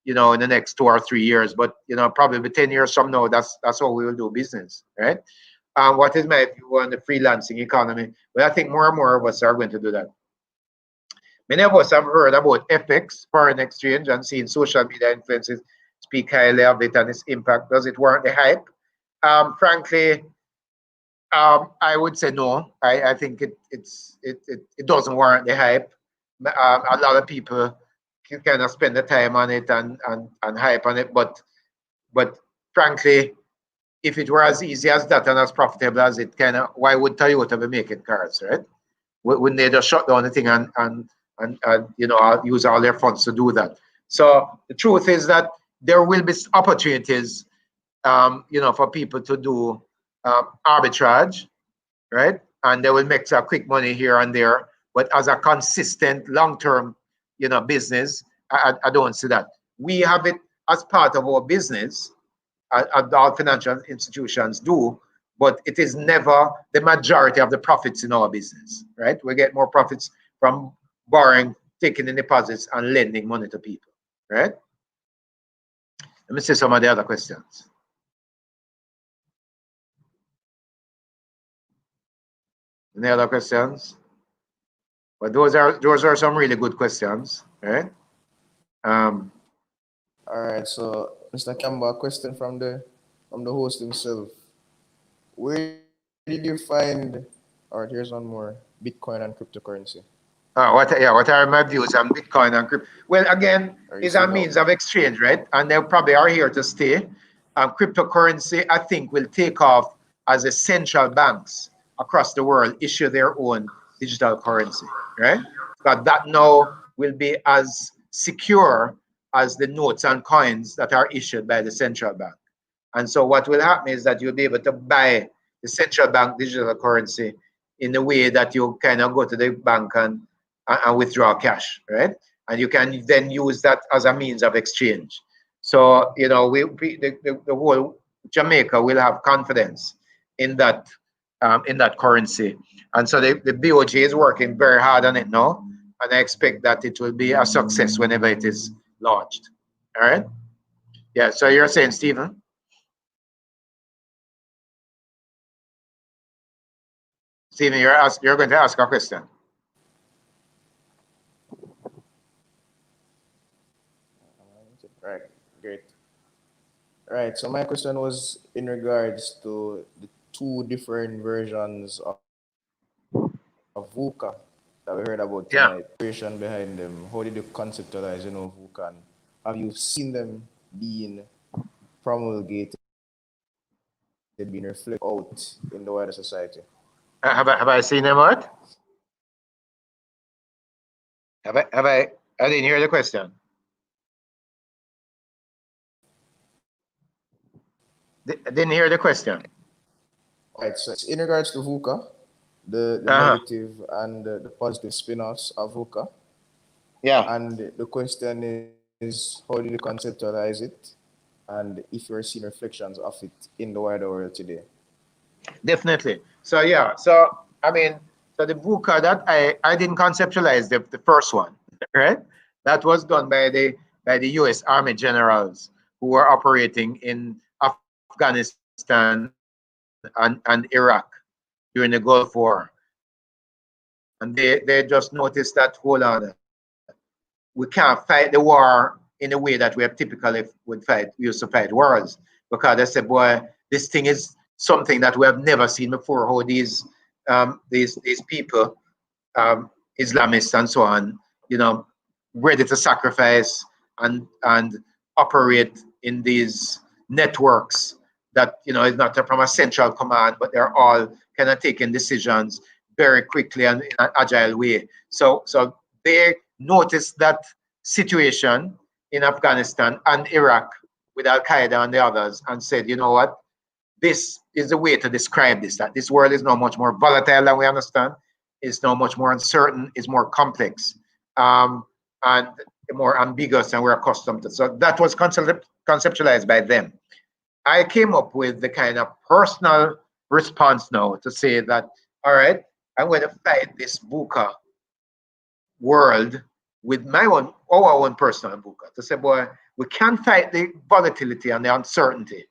in the next 2 or 3 years. But, probably 10 years from now, that's how we will do business, right? What is my view on the freelancing economy? Well, I think more and more of us are going to do that. Many of us have heard about FX, foreign exchange, and seen social media influences speak highly of it and its impact. Does it warrant the hype? Frankly, I would say no. I think it doesn't warrant the hype. A lot of people can kind of spend the time on it and hype on it, but frankly, if it were as easy as that and as profitable as it why would Toyota be making cars, right? Wouldn't they just shut down the thing and use all their funds to do that? So the truth is that there will be opportunities, for people to do arbitrage, right? And they will make some quick money here and there. But as a consistent long-term, business, I don't see that. We have it as part of our business, all financial institutions do, but it is never the majority of the profits in our business, right? We get more profits from borrowing, taking in deposits, and lending money to people, right? Let me see some of the other questions. Any other questions? But those are some really good questions, right? All right, so Mr. Campbell, a question from the host himself. Where did you find? All right, here's one more: Bitcoin and cryptocurrency. What are my views on Bitcoin and crypto? Well, again, it's a means of exchange, right? And they probably are here to stay. Cryptocurrency, I think, will take off as the central banks across the world issue their own digital currency, right? But that now will be as secure as the notes and coins that are issued by the central bank. And so what will happen is that you'll be able to buy the central bank digital currency in the way that you kind of go to the bank and withdraw cash, right? And you can then use that as a means of exchange. So, you know, the whole Jamaica will have confidence in that currency. And so the BOJ is working very hard on it now. And I expect that it will be a success whenever it is launched. All right? Yeah, so you're saying, Stephen? Stephen, you're going to ask a question. Right, great. Right, so my question was in regards to the two different versions of VUCA that we heard about Yeah. tonight, creation behind them. How did you conceptualize, VUCA? And have you seen them being promulgated, being reflected out in the wider society? Have I seen them what? I didn't hear the question. I didn't hear the question. Right, so in regards to VUCA, the Uh-huh. negative and the positive spin-offs of VUCA. Yeah. And the question is, how did you conceptualize it? And if you're seeing reflections of it in the wider world today? Definitely. So yeah. So I mean, so the VUCA that I didn't conceptualize the first one, right? That was done by the U.S. Army generals who were operating in Afghanistan and Iraq during the Gulf War, and they just noticed that, hold on, we can't fight the war in the way that we have typically used to fight wars, because they said, boy, this thing is something that we have never seen before. How these people, Islamists and so on, ready to sacrifice and operate in these networks that is not from a central command, but they're all kind of taking decisions very quickly and in an agile way. So they noticed that situation in Afghanistan and Iraq with Al Qaeda and the others, and said, you know what, this is the way to describe this, that this world is now much more volatile than we understand. It's now much more uncertain, it's more complex, and more ambiguous than we're accustomed to. So that was conceptualized by them. I came up with the kind of personal response now to say that, all right, I'm going to fight this VUCA world with our own personal VUCA, to say, boy, we can't fight the volatility and the uncertainty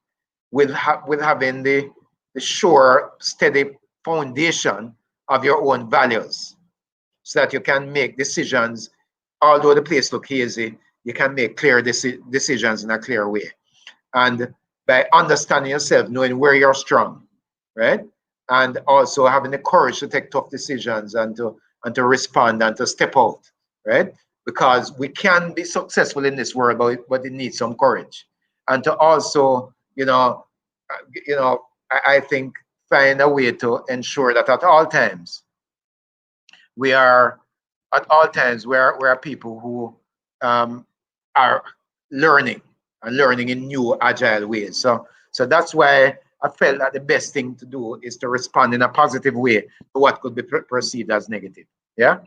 with having the sure, steady foundation of your own values, so that you can make decisions. Although the place looks hazy, you can make clear decisions in a clear way. And by understanding yourself, knowing where you're strong, right? And also having the courage to take tough decisions and to respond and to step out, right? Because we can be successful in this world, but it needs some courage. And to also, I think, find a way to ensure that at all times we are people who are learning in new agile ways. So that's why I felt that the best thing to do is to respond in a positive way to what could be perceived as negative. Yeah.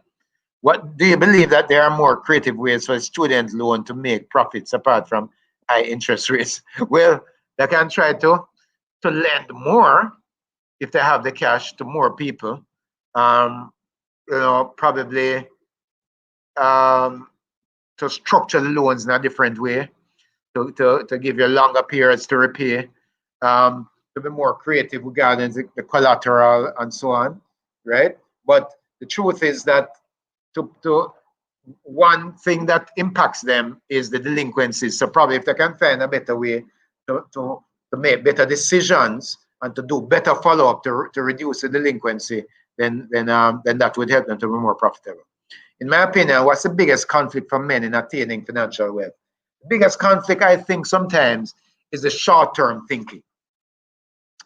What do you believe that there are more creative ways for a student loan to make profits apart from high interest rates? Well, they can try to lend more if they have the cash to more people. Probably to structure the loans in a different way, to give you longer periods to repay, to be more creative regarding the collateral and so on, right? But the truth is that to one thing that impacts them is the delinquencies. So probably if they can find a better way to make better decisions and to do better follow-up to reduce the delinquency, then that would help them to be more profitable. In my opinion, what's the biggest conflict for men in attaining financial wealth? The biggest conflict, I think, sometimes is the short-term thinking.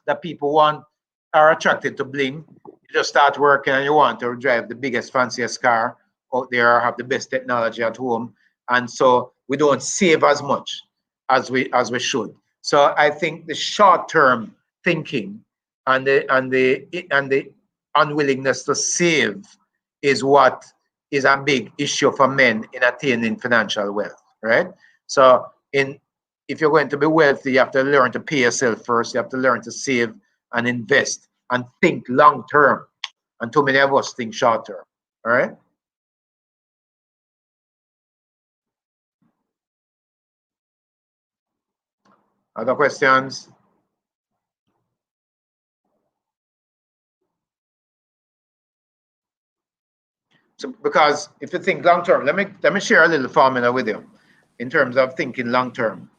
That people are attracted to bling. You just start working and you want to drive the biggest, fanciest car out there, have the best technology at home, and so we don't save as much as we should. So I think the short-term thinking and the unwillingness to save is what is a big issue for men in attaining financial wealth, right? So if you're going to be wealthy, you have to learn to pay yourself first. You have to learn to save and invest and think long term. And too many of us think short term. All right. Other questions? So, because if you think long term, let me share a little formula with you in terms of thinking long term.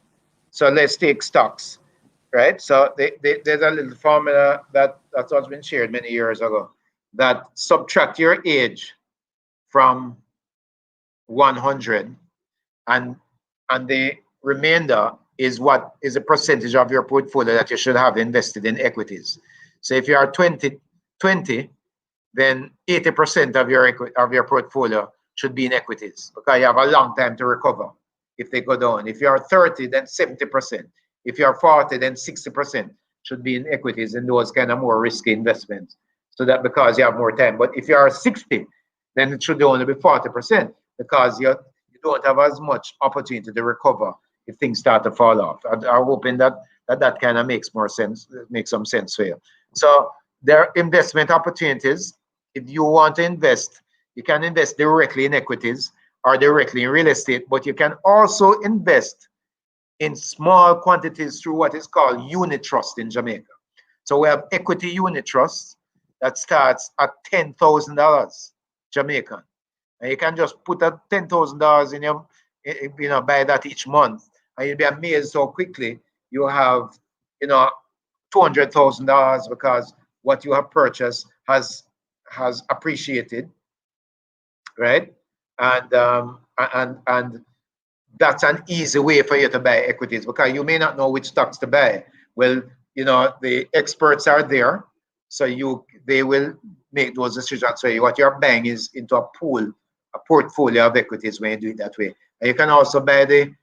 So let's take stocks, right? So there's a little formula that has been shared many years ago that subtract your age from 100, and the remainder is what is a percentage of your portfolio that you should have invested in equities. So if you are 20, then 80% of your portfolio should be in equities, because you have a long time to recover if they go down. If you are 30, then 70%. If you are 40, then 60% should be in equities and those kind of more risky investments. So that because you have more time. But if you are 60, then it should only be 40%, because you don't have as much opportunity to recover if things start to fall off. I'm hoping that kind of makes more sense, makes some sense for you. So there are investment opportunities. If you want to invest, you can invest directly in equities or directly in real estate, but you can also invest in small quantities through what is called unit trust in Jamaica. So we have equity unit trusts that starts at $10,000 Jamaican. And you can just put that $10,000 in your, buy that each month, and you'll be amazed how quickly you have, $200,000, because what you have purchased has appreciated, right? And that's an easy way for you to buy equities, because you may not know which stocks to buy. Well, the experts are there, so they will make those decisions for you. What you're buying is into a portfolio of equities when you do it that way. And you can also buy the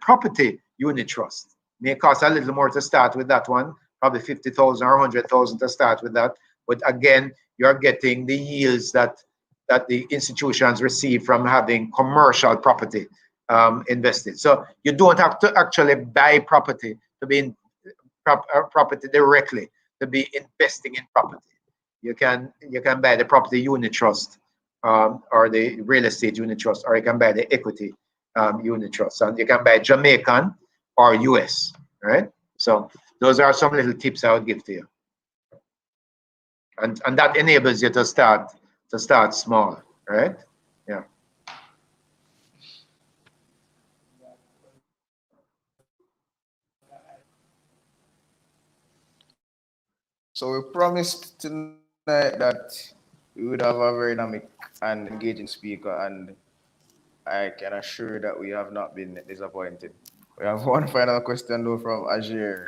property unit trust. It may cost a little more to start with that one, probably 50,000 or 100,000 to start with that. But again, you're getting the yields that the institutions receive from having commercial property invested. So you don't have to actually buy property to be in property directly to be investing in property. You can buy the property unit trust or the real estate unit trust, or you can buy the equity unit trust, and you can buy Jamaican or US, right? So those are some little tips I would give to you, and that enables you to start small, right? Yeah. So we promised tonight that we would have a very dynamic and engaging speaker, and I can assure that we have not been disappointed. We have one final question though from Ajir.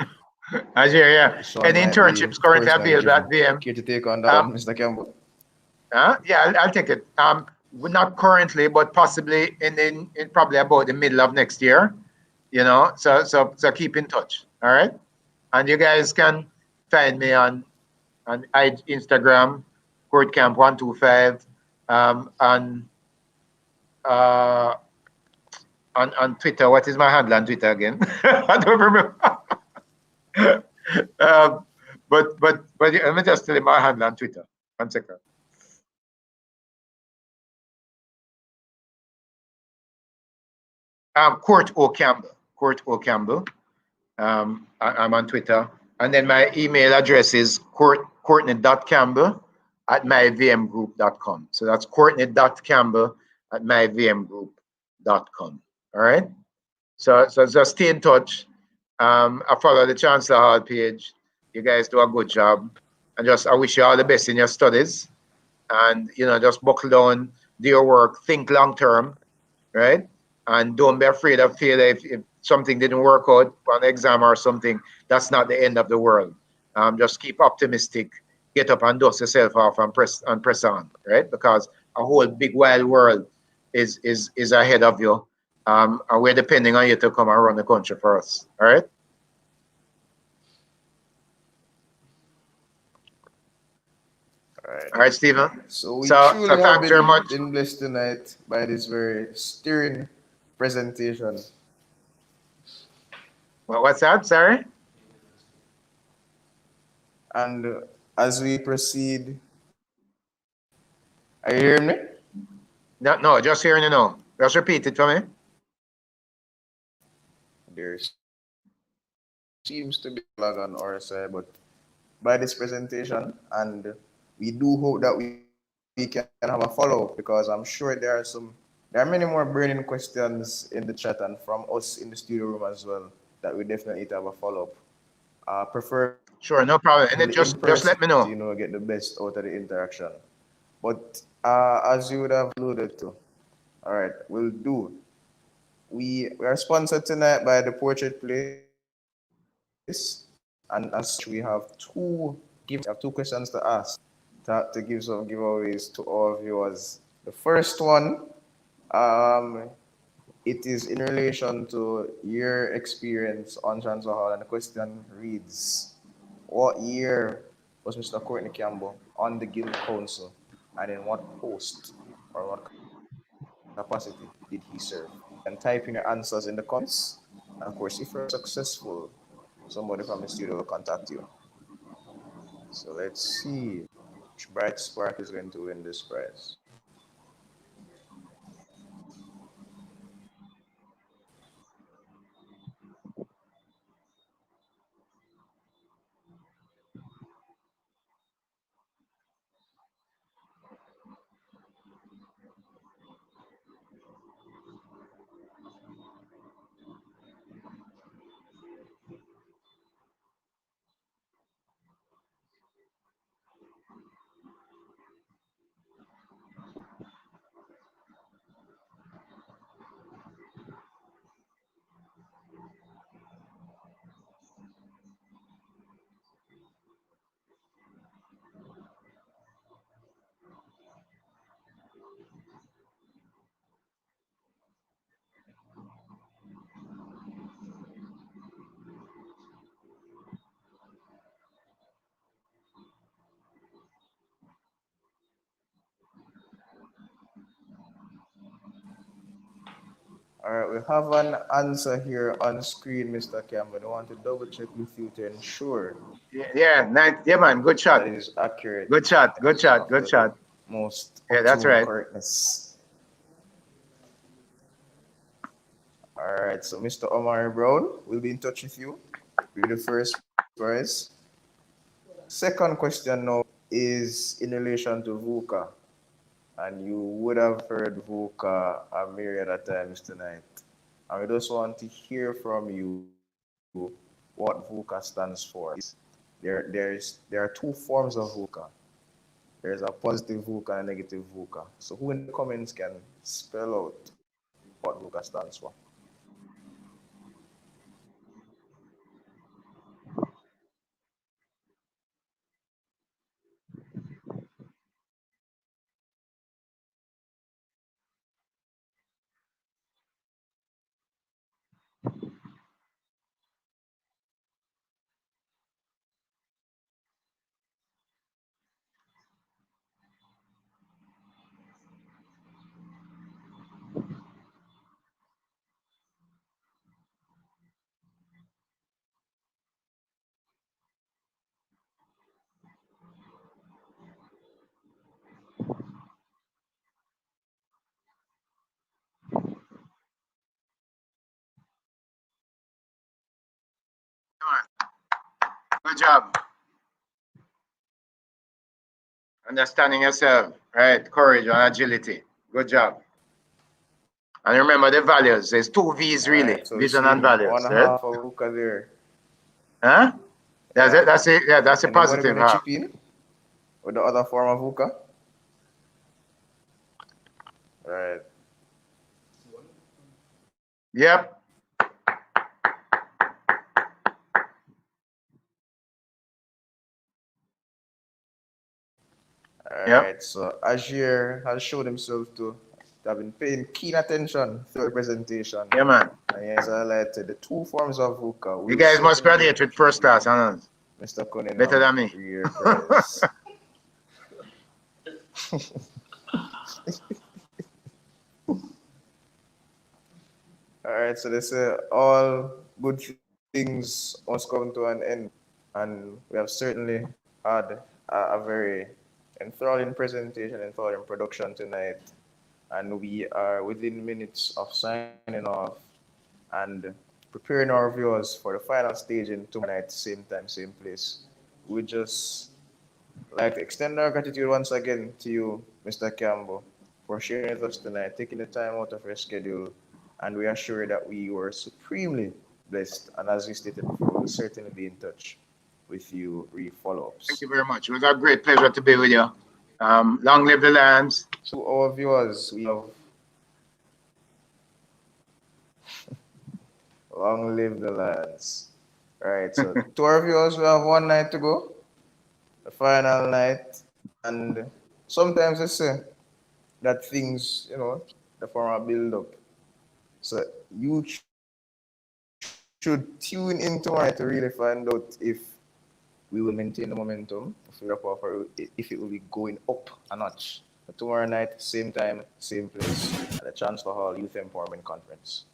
Ajir, yeah. Any internships currently available at VM? Care to take on that, Mr. Campbell? Yeah, I'll take it. Not currently, but possibly in probably about the middle of next year. So keep in touch. All right, and you guys can find me on Instagram, CourtCamp125, on Twitter. What is my handle on Twitter again? I don't remember. But let me just tell you my handle on Twitter. 1 second. Court O. Campbell. I'm on Twitter. And then my email address is courtney.campbell@myvmgroup.com. So that's courtney.campbell@myvmgroup.com. All right. So just stay in touch. I follow the Chancellor Hall page. You guys do a good job. And I wish you all the best in your studies. And, just buckle down, do your work, think long term, right? And don't be afraid of failure. If something didn't work out on the exam or something, that's not the end of the world. Just keep optimistic, get up and dust yourself off and press on, right? Because a whole big wild world is ahead of you. And we're depending on you to come and run the country for us. All right. All right, Stephen. So we So truly have thanks very much. been blessed tonight by this very stirring presentation. What's that? Sorry? And as we proceed, are you hearing me? No, just hearing you now. Just repeat it for me. There seems to be a lag on our side, but by this presentation, and we do hope that we can have a follow-up, because I'm sure there are many more burning questions in the chat and from us in the studio room as well that we definitely need to have a follow-up. Prefer Sure, no problem. And then just let me know. to get the best out of the interaction. But as you would have alluded to, all right, we'll do. We are sponsored tonight by the Portrait Place, and as such, we have two questions to ask to give some giveaways to all viewers. The first one, it is in relation to your experience on Chancellor Hall, and the question reads: what year was Mr. Courtney Campbell on the Guild Council, and in what post or what capacity did he serve? You can type in your answers in the comments, and of course, if you're successful, somebody from the studio will contact you. So let's see which bright spark is going to win this prize. All right, we have an answer here on screen, Mr. Campbell. I want to double check with you to ensure Yeah, man. Good shot. that it is accurate. Good shot. Most Yeah, that's right. correctness. All right, so Mr. Omari Brown will be in touch with you with the first prize. Second question now is in relation to VUCA. And you would have heard VUCA a myriad of times tonight. And we just want to hear from you what VUCA stands for. There are two forms of VUCA. There's a positive VUCA and a negative VUCA. So who in the comments can spell out what VUCA stands for? Good job. Understanding yourself, right? Courage and agility. Good job. And remember the values. There's two V's really. Right, so Vision and values. one Right? half of VUCA there. Huh? That's it. Yeah, that's a positive half. Chip in with the other form of VUCA. Right. Yep. All right, so Ajir has shown himself to have been paying keen attention through the presentation. Yeah, man. And he has highlighted the two forms of VUCA. You guys must graduate with first class, huh? Mr. Cunningham. Better than me. For your prize. All right, so they say all good things must come to an end, and we have certainly had a very enthralling presentation, enthralling production tonight, and we are within minutes of signing off and preparing our viewers for the final stage in tomorrow night, same time, same place. We just like to extend our gratitude once again to you, Mr. Campbell, for sharing with us tonight, taking the time out of your schedule, and we are sure that we were supremely blessed. And as we stated before, we'll certainly be in touch with you re-follow-ups. Thank you very much. It was a great pleasure to be with you. Long live the Lions. To our viewers, we have long live the Lions. Right, so to our viewers, we have one night to go, the final night, and sometimes they say that things, the form of build up. So you should tune in tomorrow to really find out if we will maintain the momentum, if it will be going up a notch. But tomorrow night, same time, same place, at the Chancellor Hall Youth Empowerment Conference.